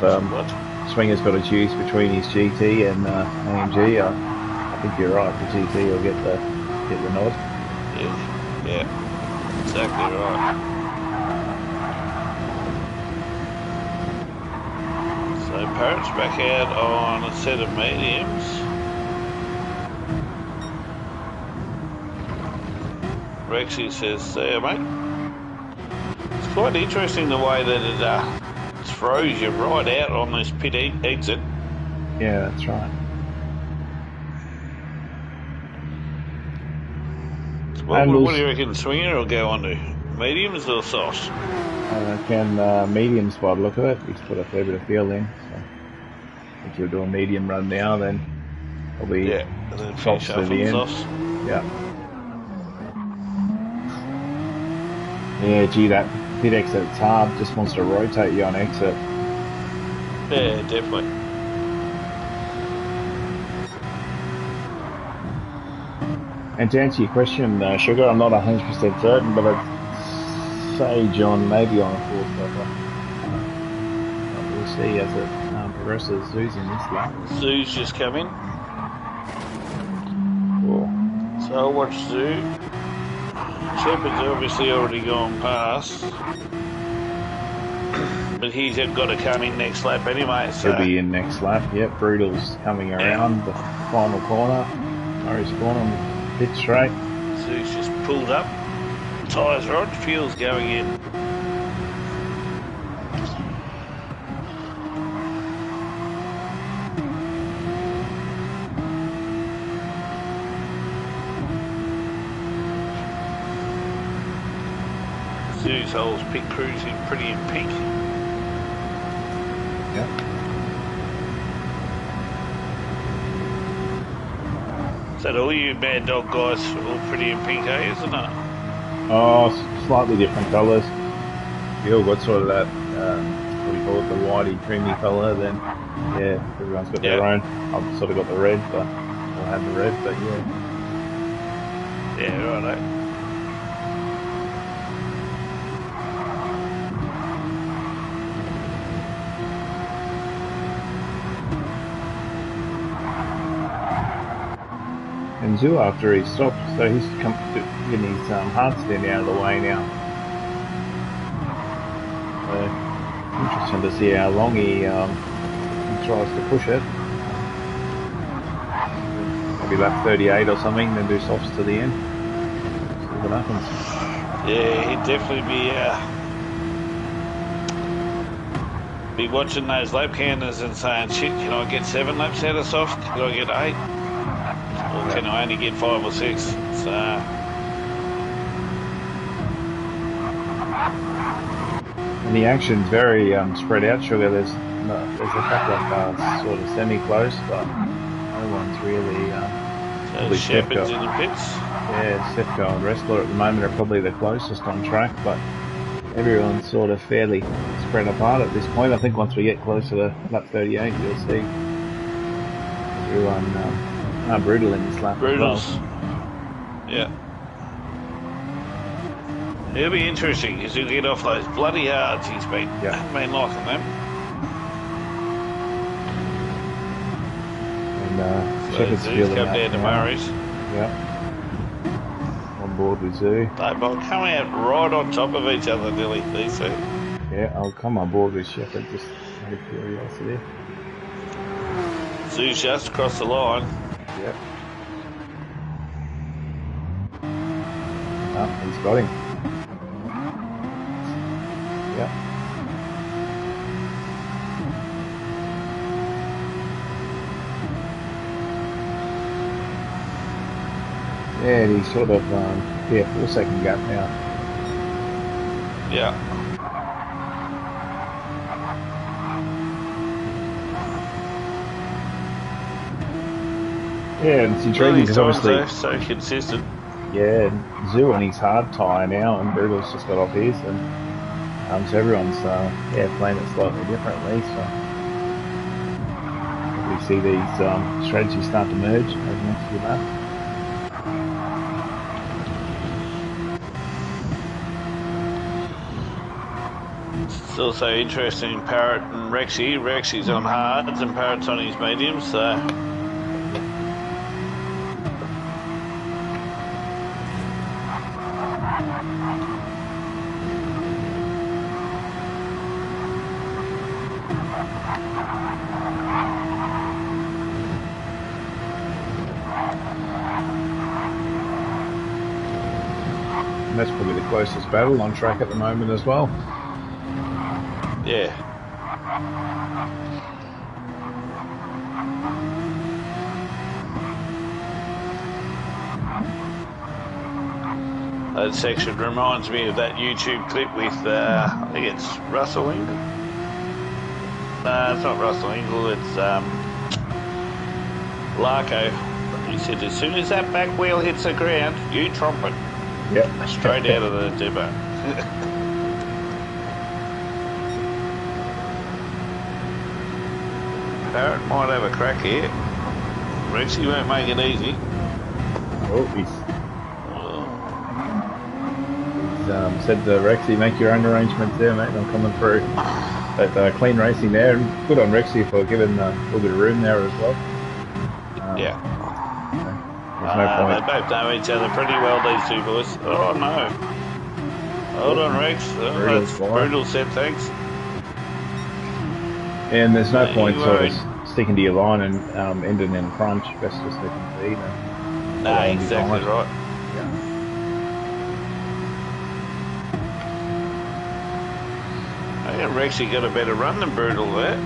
Swinger's got to choose between his GT and AMG, I think you're right. The GT will get the nod. Yeah, exactly right. So Parrott's back out on a set of mediums. Rexy says, "See ya, mate." It's quite interesting the way that it throws you right out on this pit exit. Yeah, that's right. What do you reckon Swinger will go on to? Mediums or soft? I reckon mediums by the look of it. He's put a fair bit of fuel in. So if you'll do a medium run now, then probably Yeah, and then softs finish to off the on end. softs. Yeah. Yeah, gee, that pit exit's hard. Just wants to rotate you on exit. Yeah, definitely. And to answer your question, Sugar, I'm not 100% certain, but I'd say John maybe on a four stopper. But we'll see as it progresses. Zoo's in this lap. Zoo's just come in. Cool. So I'll watch Zoo. Shepard's obviously already gone past. But he's got to come in next lap anyway, so... He'll be in next lap. Yep, Brutal's coming around the final corner. Murray's corner on the pit straight. Zoo's just pulled up. Tyres are on, fuel's going in. Zoo's holes pit cruising pretty in pink. Yep. Is that all you Mad Dog guys all pretty in pink, eh, isn't it? Oh, slightly different colours. We all got sort of that, what do you call it, the whitey, creamy colour. Then, yeah, everyone's got their own. I've sort of got the red, but I'll have the red, but yeah. Yeah, righto. And Zoo, after he stopped, so he's getting his hard stand out of the way now. Interesting to see how long he tries to push it. Maybe lap 38 or something, then do softs to the end. See what happens. Yeah, he'd definitely be watching those lap counters and saying, shit, can I get 7 laps out of soft? Can I get 8? Or can I only get 5 or 6? So... And the action's very spread out, Sugar. There's a couple of cars sort of semi-close, but no one's really... so Shepard's in the pits? Yeah, Sefco and Wrestler at the moment are probably the closest on track, but everyone's sort of fairly spread apart at this point. I think once we get closer to lap 38, you'll see everyone brutal in this lap Brutals. as well. Yeah. It'll be interesting because he'll get off those bloody hards. He's been liking them. And So Shepard's Zoo's feeling come that down to now. Murray's. Yep. On board with Zoo. They both come out right on top of each other, nearly, these two. Yeah, I'll come on board with Shepard just out of curiosity. Zoo's just across the line. Yep. Oh, he's got him. Yep. Yeah, and he's sort of 4-second gap now. Yeah. Yeah, and it's intriguing because obviously... so consistent. Yeah, Zoo on his hard tyre now, and Brutal's just got off his, and so everyone's playing it slightly differently. So we see these strategies start to merge over the next few laps. It's also interesting, Parrot and Rexy. Rexy's on hards and Parrot's on his mediums, so... And that's probably the closest battle on track at the moment as well. Yeah. That section reminds me of that YouTube clip with, I think it's Russell Ingle. No, it's not Russell Ingle, it's Larko. He said, as soon as that back wheel hits the ground, you trumpet. Yep. Straight out of the depot. Barrett might have a crack here. Rexy won't make it easy. Oh, he's said to Rexy, make your own arrangements there, mate. I'm coming through. But clean racing there, and good on Rexy for giving a little bit of room there as well. Yeah. There's no point. They both know each other pretty well, these two boys. Oh no. Hold on, Rex. Oh, that's brutal said, thanks. And there's no point sort of sticking to your line and ending in crunch. Best just to concede. No, exactly right. Yeah. I think Rexy got a better run than Brutal there.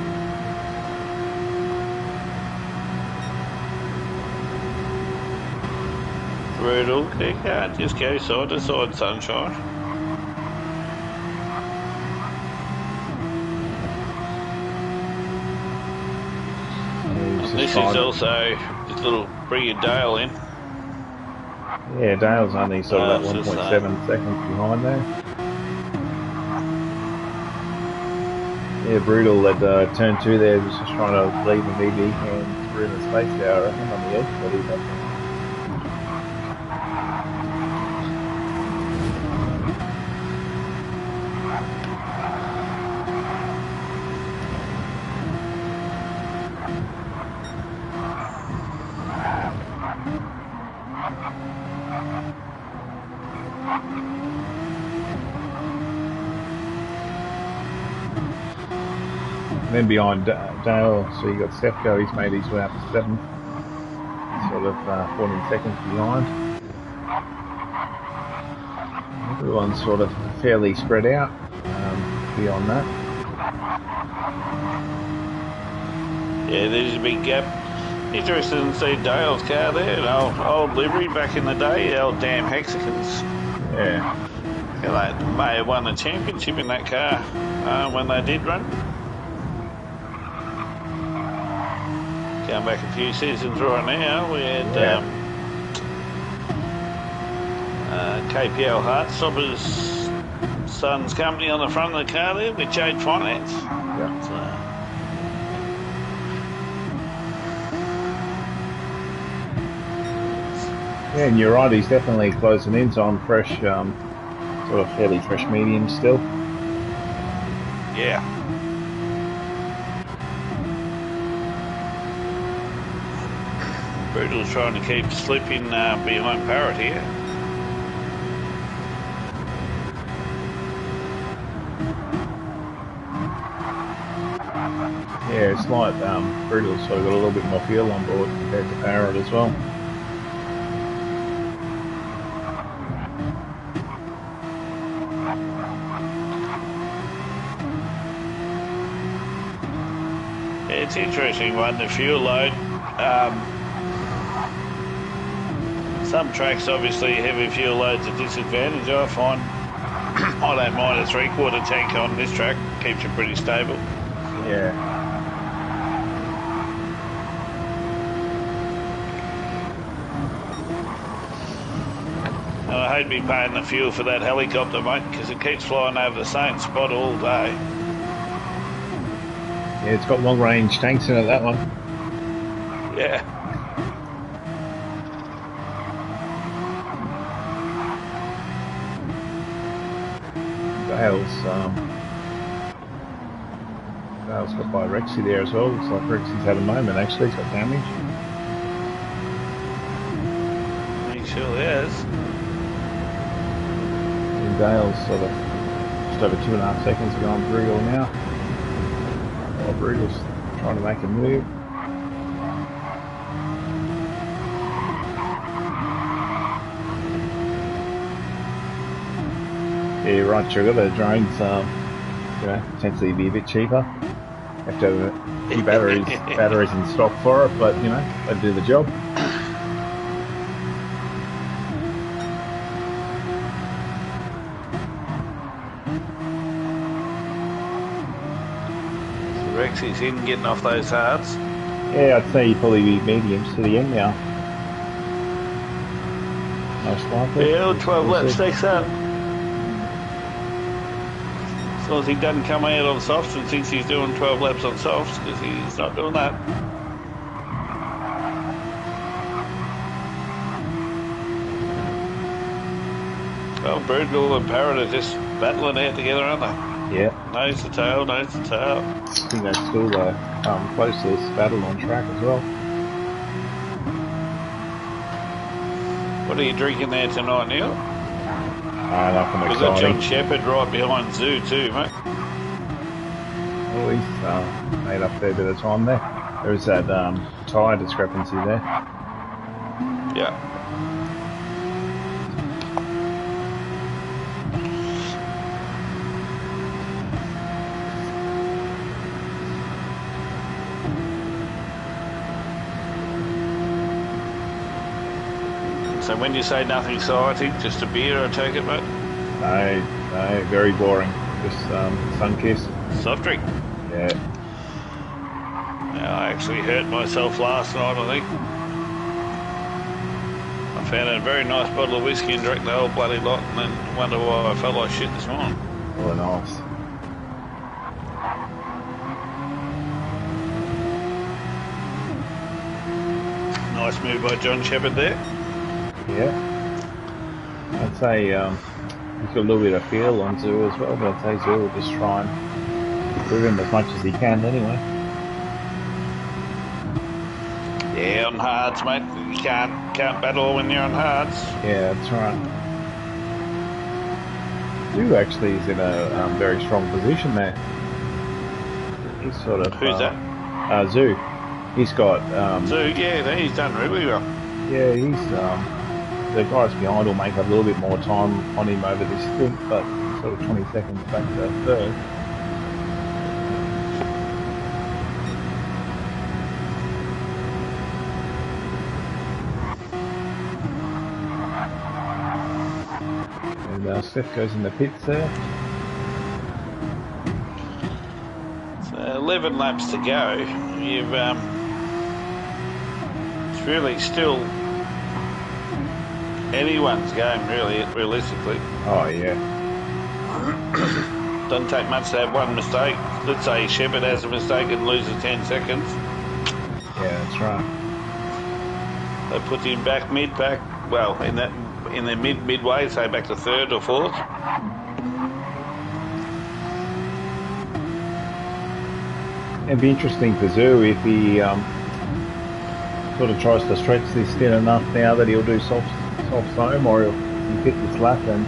Brutal, they can't just go side to side, sunshine. This is also this little bring Dale in. Yeah, Dale's only sort of at 1.7 seconds behind there. Yeah, Brutal at turn 2 there was just trying to lead the VB and through the space there, I reckon, on the edge, but he's up there. And then behind Dale, so you got Stefko, he's made his way up to 7th, sort of 14 seconds behind. Everyone's sort of fairly spread out beyond that. Yeah, there's a big gap. Interested in seeing Dale's car there, an old livery back in the day, the old damn Hexicans. Yeah. They may have won the championship in that car when they did run. Going back a few seasons right now, we had KPL Heartstopper's son's company on the front of the car there with Jade Finance. Yeah. Yeah, and you're right, he's definitely closing in, so I'm fresh, sort of fairly fresh medium still. Yeah. Brutal's trying to keep slipping behind Parrot here. Yeah, it's like Brutal's sort of got a little bit more fuel on board compared to Parrot as well. It's interesting one, the fuel load. Some tracks obviously heavy fuel load's a disadvantage. I find I don't mind a 3/4 tank on this track, keeps you pretty stable. Yeah. And I hate me paying the fuel for that helicopter, mate, because it keeps flying over the same spot all day. Yeah, it's got long range tanks in it, that one. Yeah. Dale's got by Rexy there as well. Looks like Rexy's had a moment actually, he's got damage. He sure is. And Dale's sort of just over 2.5 seconds behind Brutal now. While Brutal's trying to make a move. Yeah, you're right, Sugar. The drones, potentially be a bit cheaper. Have to have a few batteries in stock for it, but they do the job. Rex is in, getting off those hards. Yeah, I'd say you'd probably be mediums to the end now. Most likely. Yeah, 12 We'll laps see. stakes up. As long as he doesn't come out on softs and thinks he's doing 12 laps on softs, because he's not doing that. Oh, Brutal and Parrot are just battling out together, aren't they? Yeah. Nose to tail, nose to tail. I think that's still the closest battle on track as well. What are you drinking there tonight, Neil? Nothing We've got exciting. John Shepherd right behind Zoo too, mate. Well, he's made up a fair bit of time there. There is that tyre discrepancy there. Yeah. So when you say nothing exciting, just a beer, I take it, mate? No, very boring. Just sun-kissed. Soft drink? Yeah. Yeah, I actually hurt myself last night, I think. I found a very nice bottle of whiskey and drank the whole bloody lot, and then wonder why I felt like shit this morning. Oh, nice. Nice move by John Shepherd there. Yeah. I'd say he's got a little bit of feel on Zoo as well, but I'd say Zoo will just try and improve him as much as he can anyway. Yeah, on hards, mate. You can't battle when you're on hards. Yeah, that's right. Zoo actually is in a very strong position there. He's sort of... Who's that? Zoo. He's got... Zoo, yeah, he's done really well. Yeah, he's... the guys behind will make up a little bit more time on him over this stint, but sort of 20 seconds back to third. And Steph goes in the pits there. So 11 laps to go. You've it's really still anyone's game, really, realistically. Oh, yeah. Doesn't take much to have one mistake. Let's say Shepherd has a mistake and loses 10 seconds. Yeah, that's right. They put him back mid-pack, well, in the midway, say back to third or fourth. It'd be interesting for Zoo if he sort of tries to stretch this thin enough now that he'll do soft foam, or he'll hit this lap and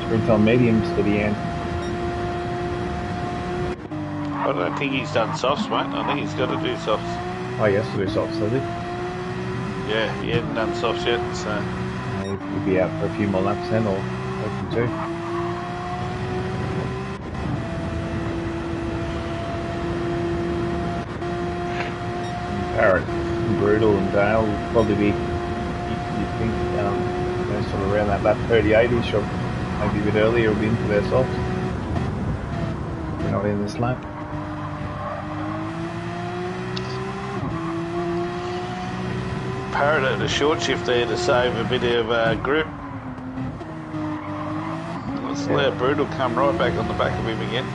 sprint on mediums to the end. I don't think he's done softs, mate. I think he's got to do softs. Oh, he has to do softs, does he? Yeah, he hasn't done softs yet, so... He'll be out for a few more laps then, or hoping to. Parrot, Brutal and Dale will probably be, you think, sort of around that lap 38-ish, or maybe a bit earlier, will be into their softs. They're not in this lap. Parrot at a short shift there to save a bit of grip. Let's let Brutal come right back on the back of him again.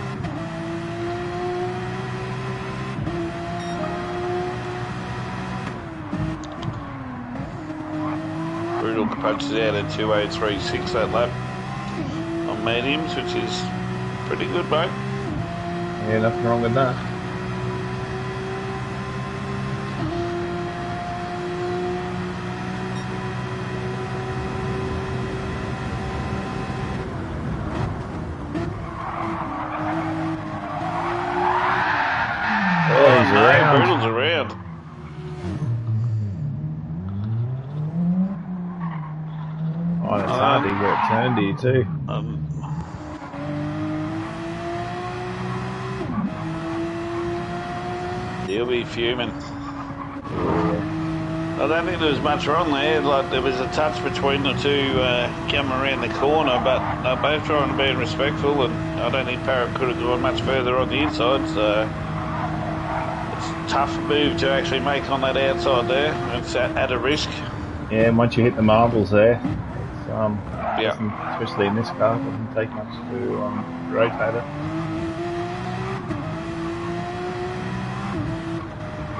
Brutal punches out at 2:03.6 that lap on mediums, which is pretty good, mate. Yeah, nothing wrong with that. Brutal's around. Oh, that's hard to get turned here too. He'll be fuming. I don't think there was much wrong there. Like, there was a touch between the two coming around the corner, but they're both trying to be respectful, and I don't think Parrot could have gone much further on the inside, so tough move to actually make on that outside there. It's at a risk. Yeah, and once you hit the marbles there, it's Yeah. especially in this car, it doesn't take much to rotate it.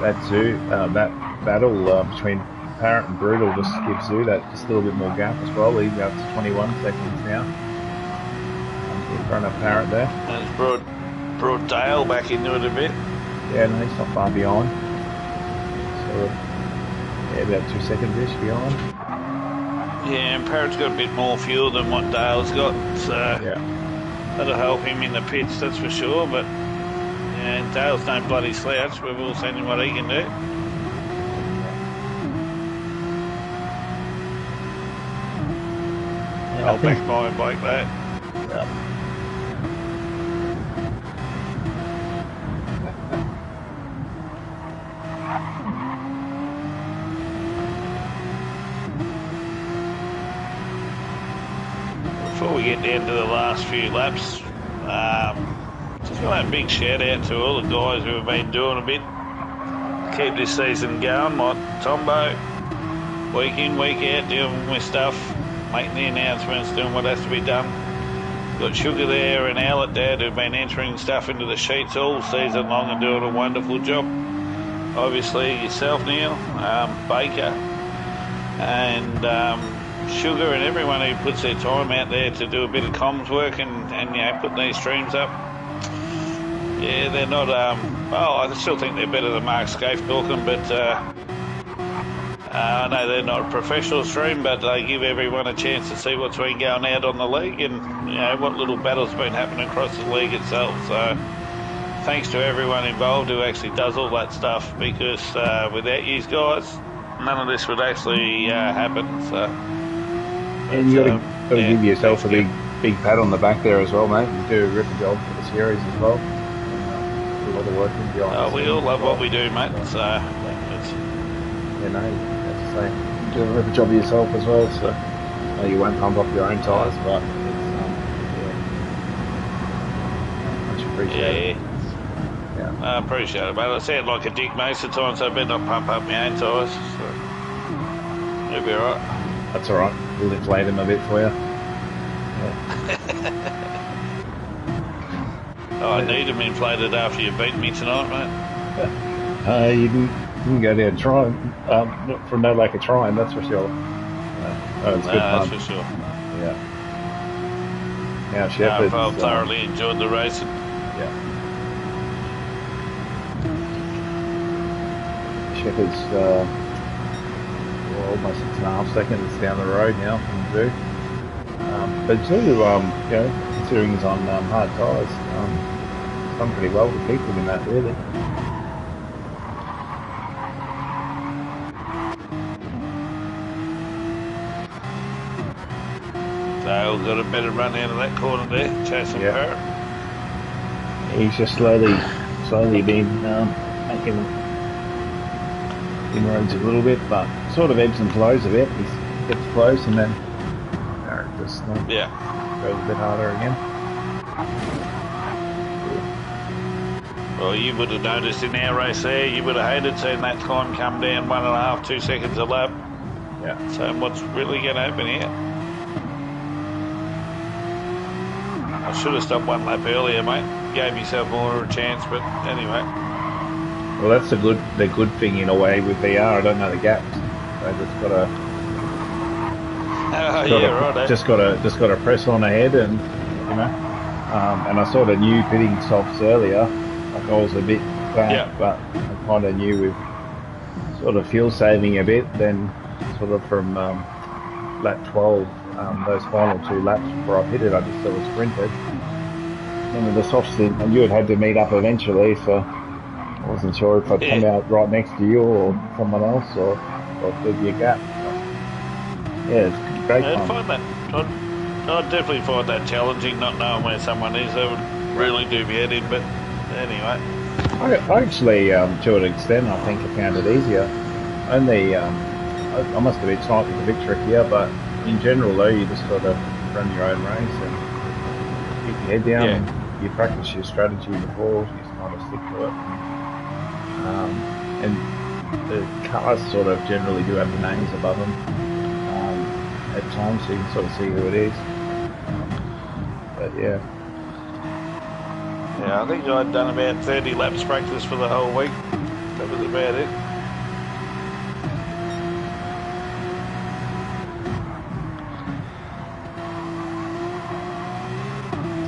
That Zoo, that battle between Parrot and Brutal just gives Zoo that just a little bit more gap as well. He's up to 21 seconds now. In front of Parrot there. And it's brought Dale back into it a bit. Yeah, no, he's not far behind. So, yeah, about 2 seconds-ish behind. Yeah, and Parrot's got a bit more fuel than what Dale's got, so yeah, that'll help him in the pits, that's for sure. But yeah, Dale's no bloody slouch. We've all seen what he can do. Yeah, I'll back my bike though. Yeah. Before we get down to the last few laps, just want a big shout out to all the guys who have been doing a bit to keep this season going, like Tombo, week in, week out, dealing with stuff, making the announcements, doing what has to be done. Got Sugar there and Al at Dad who've been entering stuff into the sheets all season long and doing a wonderful job. Obviously yourself, Neil, Baker, and Sugar and everyone who puts their time out there to do a bit of comms work and you know, putting these streams up. Yeah, they're not, I still think they're better than Mark Scaife talking, but I know they're not a professional stream, but they give everyone a chance to see what's been going out on the league and you know what little battles been happening across the league itself. So thanks to everyone involved who actually does all that stuff, because without you guys, none of this would actually happen. So, and you got to give yourself a big pat on the back there as well, mate. You do a ripper job for the series as well. A lot of work in behind. We all love what we do, mate. So it's, you know, you do a ripper job yourself as well. So you won't pump up your own tyres, but it's much appreciated. Yeah. I appreciate it, mate. I sound like a dick most of the time, so I better not pump up my own tyres. So it'll be alright. That's alright. We'll inflate them a bit for you. Yeah. I need them inflated after you beat me tonight, mate. You didn't go there trying, for no lack of trying, that's for sure. It's good fun. That's for sure. Yeah. Now Shepard's... I've thoroughly enjoyed the racing. Yeah. Shepard's almost 6.5 seconds down the road now from Zoo. But Zoo, you know, considering he's on hard tyres, done pretty well to keep him in that, really. Dale got a better run out of that corner there, chasing Parrot. He's just slowly been making inroads a little bit, but sort of ebbs and flows a bit. He gets close and then Parrot just goes a bit harder again. Well, you would have noticed in our race there, you would have hated seeing that time come down 1.5, 2 seconds a lap. Yeah. So what's really going to happen here? I should have stopped 1 lap earlier, mate. Gave myself more of a chance, but anyway. Well, that's the good thing in a way with VR. I don't know the gaps. They just got to press on ahead, and you know. And I sort of knew pitting softs earlier. Like I was a bit back, but I kind of knew with sort of fuel saving a bit. Then sort of from lap 12, those final 2 laps before I hit it, I just sort of sprinted. And with the softs, I knew it had to meet up eventually, so I wasn't sure if I'd come out right next to you or someone else, or if there'd be a gap. Yeah, it's great fun. I'd definitely find that challenging, not knowing where someone is. That would really do me head in, but anyway. I actually, to an extent, I think I found it easier. Only, I must have been slightly a bit trickier, but in general, though, you just got to run your own race and keep your head down. And you practice your strategy before, you just kind of stick to it. and the cars sort of generally do have the names above them at times, so you can sort of see who it is. But yeah. Yeah, I think I'd done about 30 laps practice for the whole week. That was about it.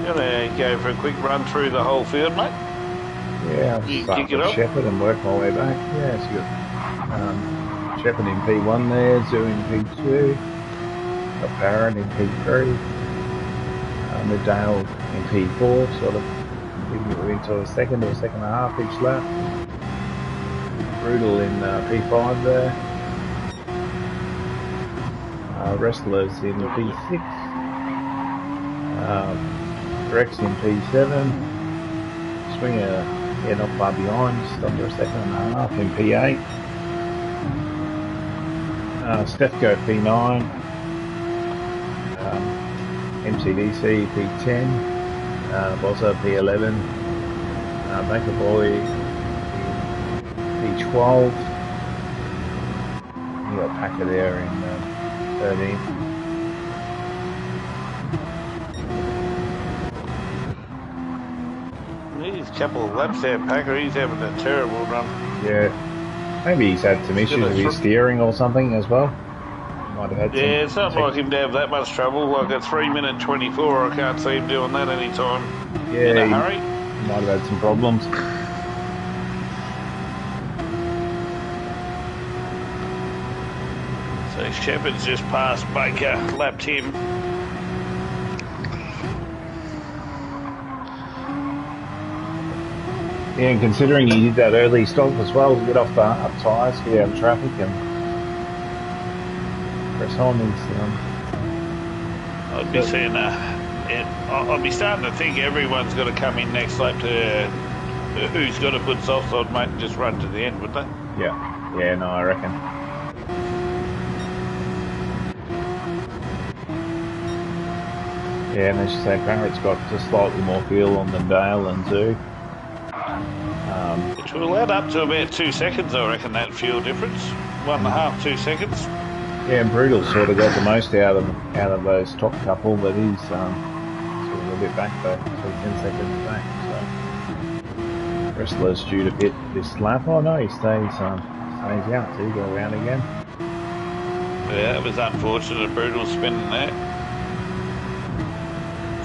Gonna go for a quick run through the whole field, mate. Yeah, I'll You start kick it with off. Shepherd and work my way back. Yeah, so you've got Shepherd in P1 there, Zoo in P2, got Barrett in P3, Midale in P4, sort of giving you into a second or second and a half each lap. Brutal in P5 there. Wrestlers in P6. Rex in P7. Swinger, yeah, not far behind, just under a second and a half in P8. Stefko P9. MCDC P10. Bozza P11. Baker Boy P12. You got Packer there in 13. He's a couple of laps there, Packer. He's having a terrible run. Yeah. Maybe he's had some issues with his steering or something as well. Might have had some. Yeah, it's not like him to have that much trouble. Like a 3-minute 24, I can't see him doing that any time in a hurry. He might have had some problems. So Shepherd's just passed Baker, lapped him. Yeah, and considering he did that early stop as well to get off the up tyres, get out of traffic and press on, I'd be saying, I'd be starting to think everyone's got to come in next lap to who's got to put softs on, mate, and just run to the end, wouldn't they? Yeah, no, I reckon. Yeah, and as you say, Barrett's got just slightly more fuel on than Dale and Zoo. Which will add up to about 2 seconds, I reckon, that fuel difference. 1.5, 2 seconds. Yeah, and Brutal's sort of got the most out of those top couple, but he's sort of a bit back though, so 10 seconds back. So Wrestler's due to pit this lap. Oh no, he stays out, so he go around again. Yeah, it was unfortunate, Brutal spinning there.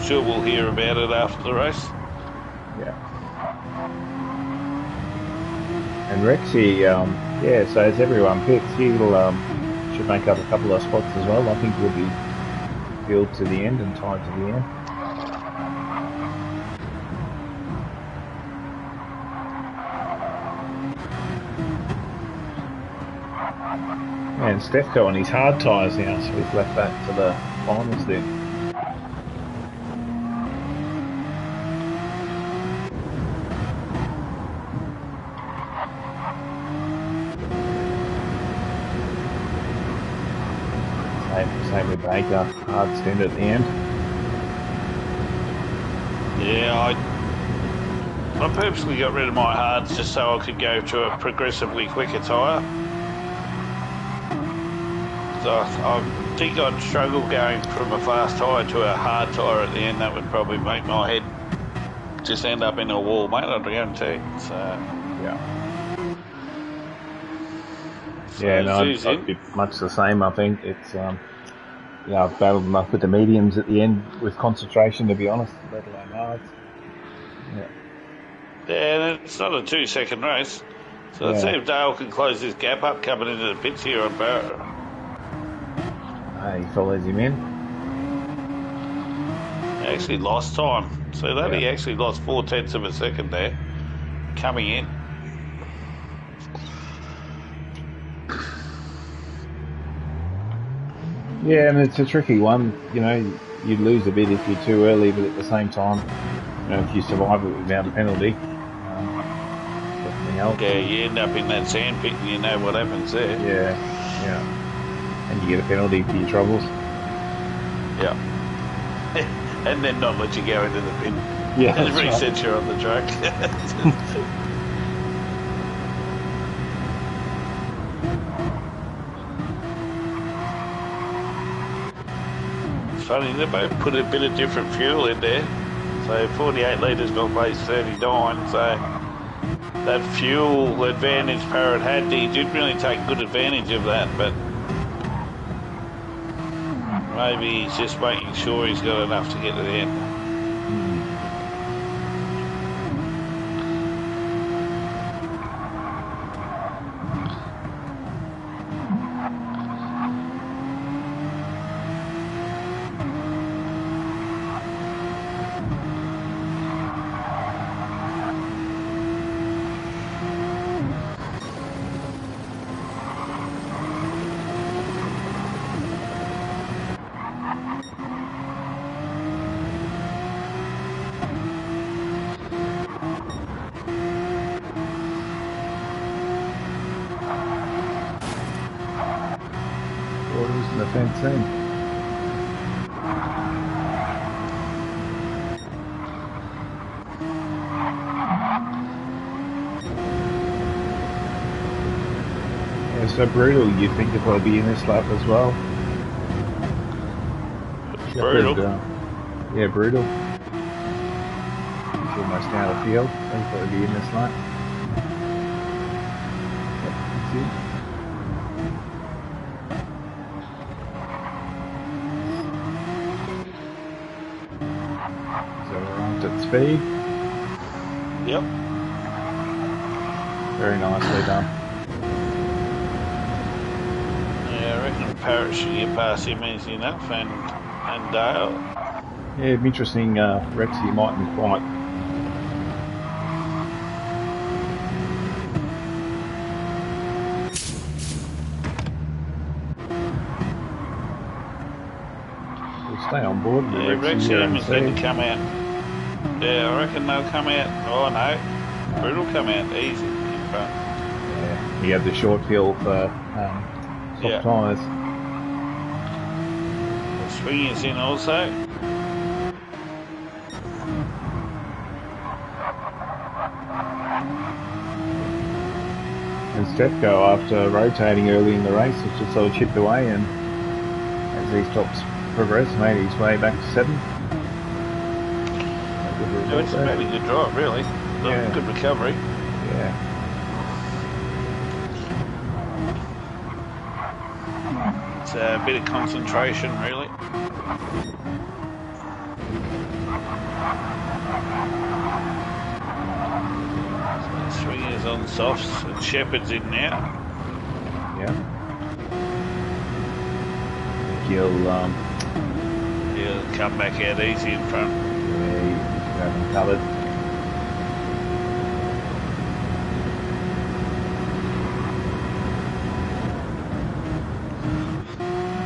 Sure we'll hear about it after the race. Yeah. And Rexy, yeah, so as everyone picks, he'll should make up a couple of spots as well. I think he'll be filled to the end and tied to the end. And Stefko on his hard tyres now, so he's left back to the finals there. Same with Baker, hard stint at the end. Yeah, I purposely got rid of my hards just so I could go to a progressively quicker tyre. So I think I'd struggle going from a fast tyre to a hard tyre at the end. That would probably make my head just end up in a wall, mate, I guarantee. So yeah. Yeah, no, I'd be much the same. I think it's yeah, I've battled enough with the mediums at the end with concentration, to be honest, let alone hards. Yeah, and it's not a 2-second race, so let's see if Dale can close this gap up coming into the pits here on Barrett. He follows him in. He actually lost time, so that he actually lost 0.4 of a second there coming in. Yeah, and it's a tricky one. You know, you'd lose a bit if you're too early, but at the same time, you know, if you survive it without a penalty, definitely helps. Yeah, you end up in that sand pit and you know what happens there. Yeah. And you get a penalty for your troubles. Yeah. And then not let you go into the pin. Yeah. And reset you on the track. It's funny, they both put a bit of different fuel in there. So 48 litres milk weighs 39, so that fuel advantage Parrot had, he did really take good advantage of that, but maybe he's just making sure he's got enough to get to the end. Orders in the fence in. Yeah, so brutal, you'd think it'd probably be in this lap as well. Brutal. Yeah, brutal. It's almost out of field. They'll probably be in this lap. Yep, that's it. So we're on at speed. Yep. Very nicely done. Yeah, I reckon Parrot should get past him easy enough, and Dale. Yeah, it'd be interesting. Rexy mightn't quite. We'll stay on board. Yeah, Rexy is going to come out. Yeah, I reckon they'll come out. Oh no, Brutal come out easy in front. Yeah, you have the short field for soft tyres. Swing is in also. And Stepko, after rotating early in the race, has just sort of chipped away, and as these tops progress, made his way back to 7th. No, it's a pretty good drive, really. Yeah. Good recovery. Yeah. It's a bit of concentration, really. So Swingers on softs and Shepherd's in now. Yeah. He'll come back out easy in front. Yeah, he's got him covered.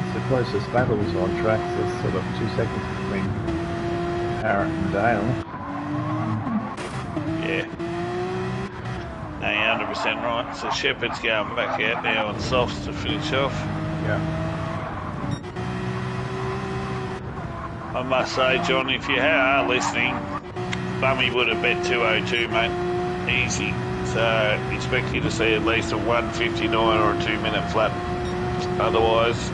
It's the closest battles on tracks. There's sort of 2 seconds between Parrot and Dale. Yeah. No, you're 100% right. So Shepherd's going back out now on softs to finish off. Yeah. I must say, John, if you are listening, Bummy would have bet 202, mate. Easy. So expect you to see at least a 1:59 or a 2-minute flat. Otherwise,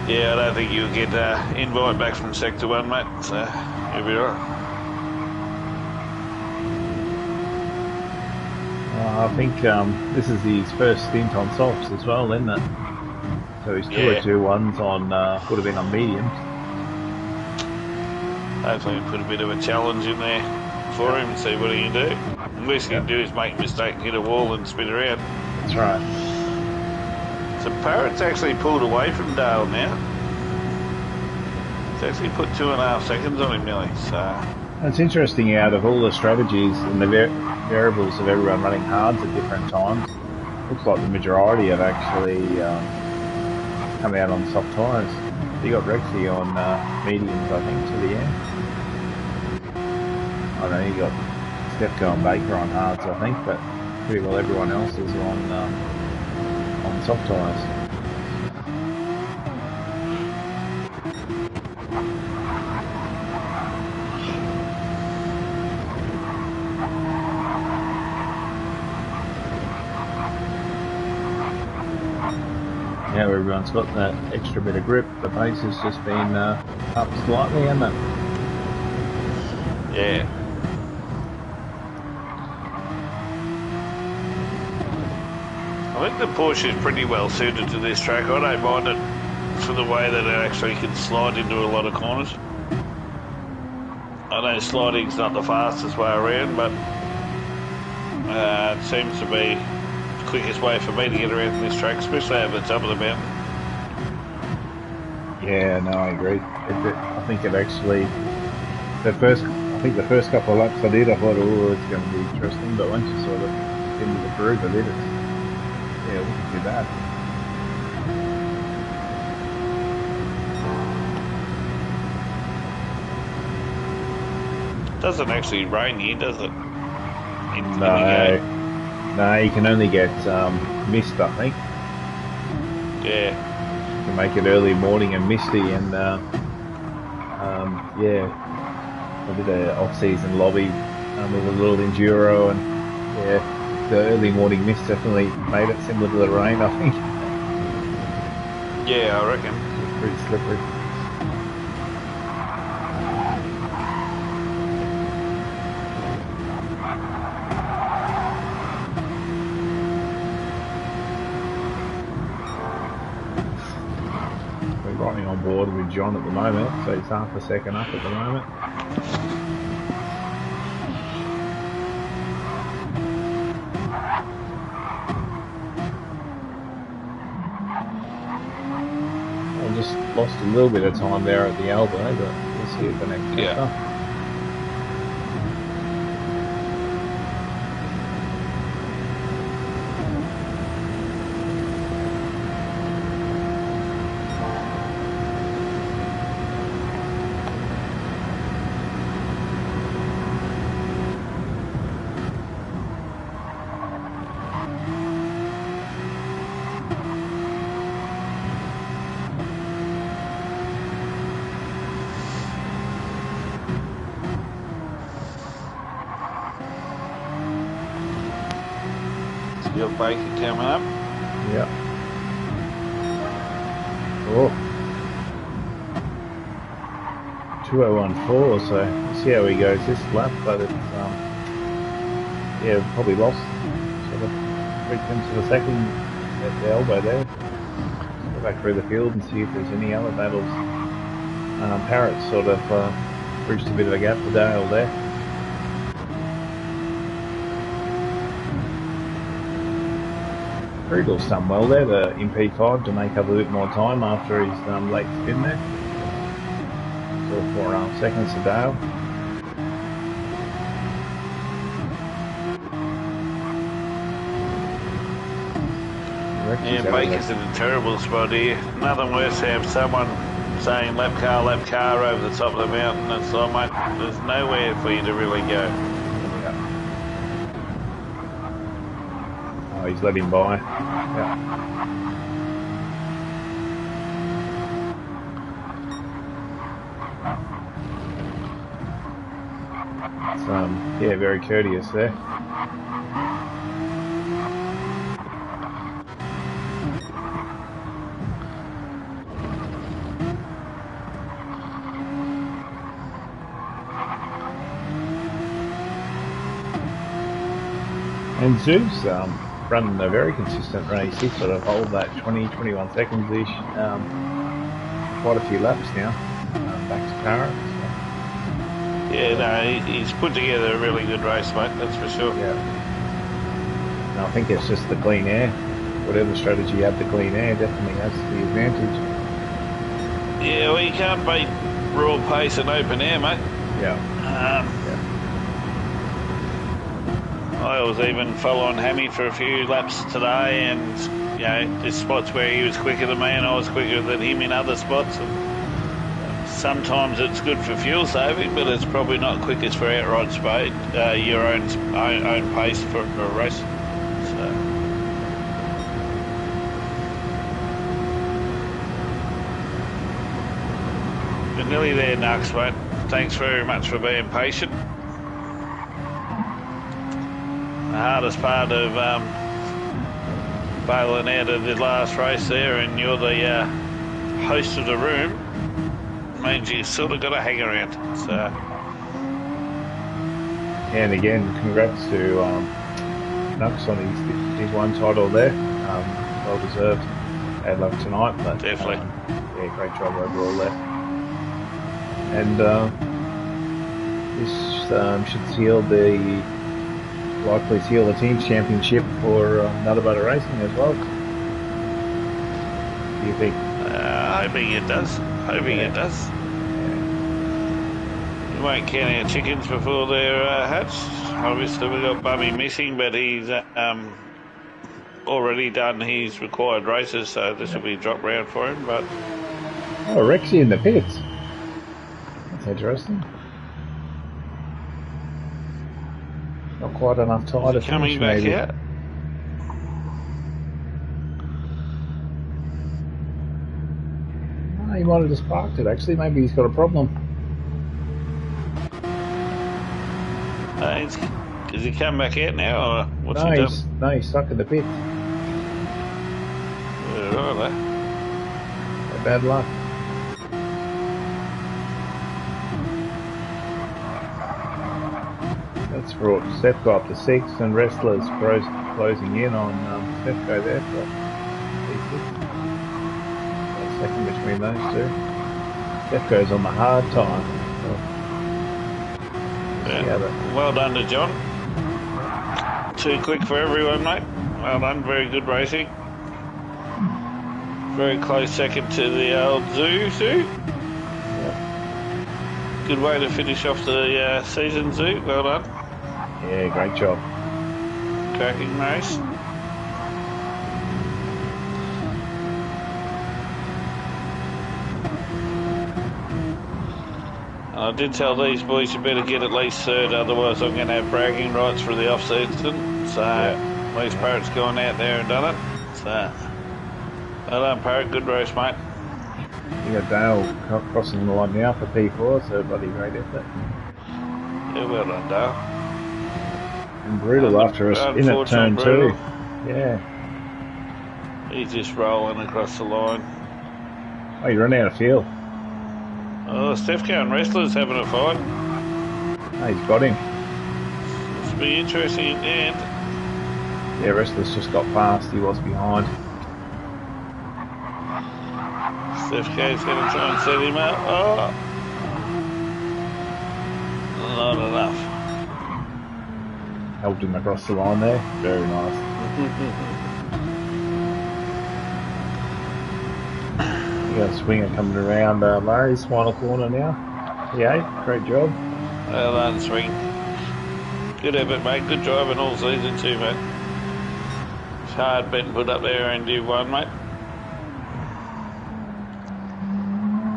yeah, I don't think you'll get invite back from Sector 1, mate. So you'll be right. I think this is his first stint on softs as well, isn't it? So his 202 on would have been on mediums. Hopefully we put a bit of a challenge in there for him and see what he can do. The least he can do is make a mistake and hit a wall and spin around. That's right. So Parrot's actually pulled away from Dale now. He's actually put 2.5 seconds on him nearly. So it's interesting, out of all the strategies and the variables of everyone running hards at different times, looks like the majority have actually come out on soft tyres. You got Rexy on mediums, I think, to the end. I know you got Stepko and Baker on hards, I think, but pretty well everyone else is on soft tyres. Yeah, everyone's got that extra bit of grip. The pace has just been up slightly, hasn't it? Yeah. I think the Porsche is pretty well suited to this track. I don't mind it for the way that it actually can slide into a lot of corners. I know sliding's not the fastest way around, but it seems to be the quickest way for me to get around this track, especially over the top of the mountain. Yeah, no, I agree. I think it actually, the first couple of laps I did, I thought, oh, it's going to be interesting, but once you sort of get into the groove of it, it wasn't too bad. It doesn't actually rain here, does it? No, you can only get mist, I think. Yeah. You can make it early morning and misty, and I did an off-season lobby with a little enduro, and yeah, the early morning mist definitely made it similar to the rain, I think. Yeah, I reckon. It's pretty slippery. We're running on board with John at the moment, so he's half a second up at the moment. Just lost a little bit of time there at the elbow, but we'll see at the next sector. Your bike coming up. Yeah. Oh. 2014, so we'll see how he goes this lap, but it's probably lost sort of 3/10 of a second at the elbow there. Let's go back through the field and see if there's any other battles. Parrot sort of bridged a bit of a gap for Dale there. Krigel's done well there, in P5 to make up a bit more time after his late spin there. So 4.5 seconds to Dale. Yeah, Baker's in a terrible spot here. Nothing worse to have someone saying lap car over the top of the mountain. It's like, mate, there's nowhere for you to really go. Oh, he's let him by. Yeah. It's, very courteous there. And Zeus, running a very consistent race. He sort of hold that 20-21 seconds ish. Quite a few laps now. Back to Parrot. So. Yeah, no, he's put together a really good race, mate. That's for sure. Yeah. And I think it's just the clean air. Whatever strategy you have, the clean air definitely has the advantage. Yeah, well, you can't beat raw pace and open air, mate. Yeah. I was even following Hammy for a few laps today, and there's spots where he was quicker than me and I was quicker than him in other spots. And sometimes it's good for fuel saving, but it's probably not quickest for outright speed, your own pace for a race. So. We're nearly there, Nux, mate. Thanks very much for being patient. The hardest part of bailing out of the last race there, and you're the host of the room, means you sort of got to hang around. So. And again, congrats to Nux on his one title there. Well deserved. Bad luck tonight, but Definitely. Yeah, great job overall there. And this should likely seal the team's championship for Nutter Butter Racing as well. What do you think? Hoping it does. Hoping it does. We won't count our chickens before they're hatched. Obviously, we've got Bummy missing, but he's already done his required races, so this will be a drop round for him. But Rexy in the pits. That's interesting. Not quite enough tyre to finish, back maybe. out. Oh, he might have just parked it. Actually, maybe he's got a problem. Has he come back out now, or what's he done? No, he's stuck in the pit. Right, Bad luck. That's brought Stefko up to 6, and Wrestlers closing in on Stefko there for P6. Second between those two. Stefko's on the hard time. Well done to John. Too quick for everyone, mate. Well done, very good racing. Very close second to the old Zoo. Yep. Good way to finish off the season, Zoo. Well done. Yeah, great job. Cracking race. I did tell these boys you better get at least third, otherwise I'm going to have bragging rights for the off-season. So at least Parrot's gone out there and done it. So well done, Parrot. Good race, mate. You got Dale crossing the line now for P4, so bloody great effort. Yeah, well done, Dale. And Brutal after us in at turn 2. Yeah. He's just rolling across the line. Oh, you run out of fuel. Oh, Stefko and Wrestlers having a fight. Oh, he's got him. This will be interesting in the end. Yeah, Wrestlers just got past. He was behind. Stefko's going to try and set him up. Oh! Not enough. Helped him across the line there. Very nice. You got a swinger coming around Murray's final corner now. Yeah, great job. Well done, swing. Good effort, mate. Good driving all season too, mate. It's hard being put up there and do one, mate.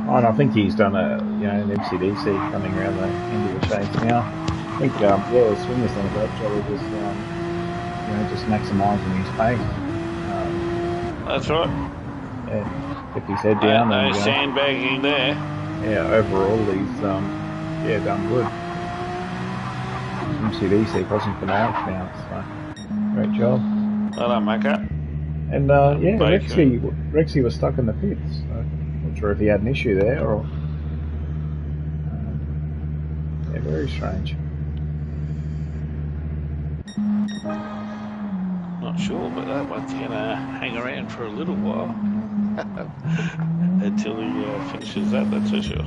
Oh, and I think he's done an MCDC coming around the end of the chase now. I think the swinger's done a great job of just maximising his pace. That's right. Yeah, kept his head down. No sandbagging there. Yeah, overall he's done good. MCDC crossing for now, so great job. Well done, Macca. And Rexy was stuck in the pits. So not sure if he had an issue there or. Very strange. Not sure, but that one's going to hang around for a little while until he finishes that's for sure.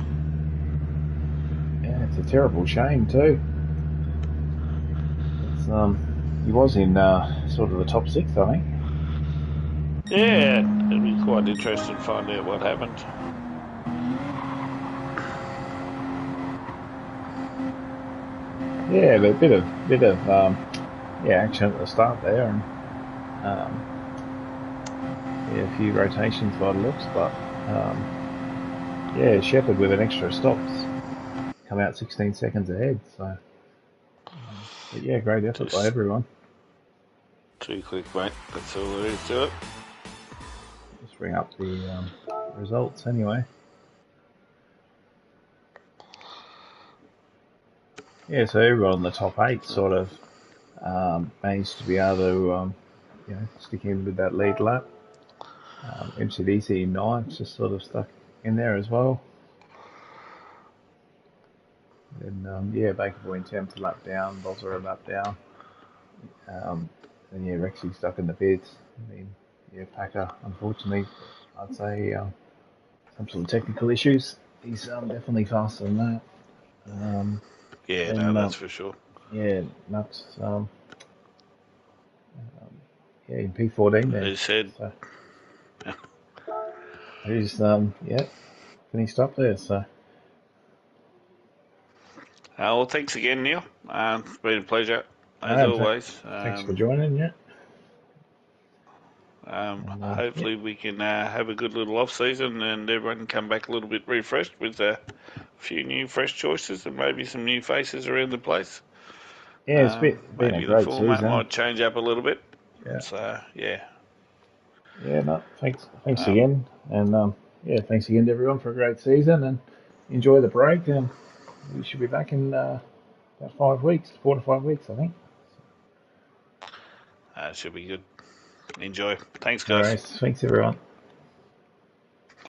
Yeah, it's a terrible shame too. It's, he was in sort of the top 6, I think. Yeah, it'd be quite interesting to find out what happened. Yeah, but a bit of action at the start there, and a few rotations by the looks, but Shepherd with an extra stops come out 16 seconds ahead. So, but yeah, great effort by everyone. Too quick, mate. That's all there is to it. Let's bring up the results anyway. Yeah, so everyone in the top 8 sort of managed to be able to sticking with that lead lap. MCDC ninth just sort of stuck in there as well. And Baker Boy in 10th a lap down, Bosser a lap down. And Rexy stuck in the pits. I mean, Packer, unfortunately, I'd say some sort of technical issues. He's definitely faster than that. That's for sure. Nuts. In P14 there. As I said, so, he's finished up there. So. Well, thanks again, Neil. It's been a pleasure as always. Thanks for joining. Yeah. Hopefully we can have a good little off season and everyone can come back a little bit refreshed with a few new fresh choices and maybe some new faces around the place. Yeah, it's been maybe a great the format season. might change up a little bit. Yeah. So yeah. Yeah, no, thanks again, and thanks again to everyone for a great season, and enjoy the break, and we should be back in about 5 weeks, 4 to 5 weeks, I think. Should be good. Enjoy. Thanks, All guys. right, thanks everyone.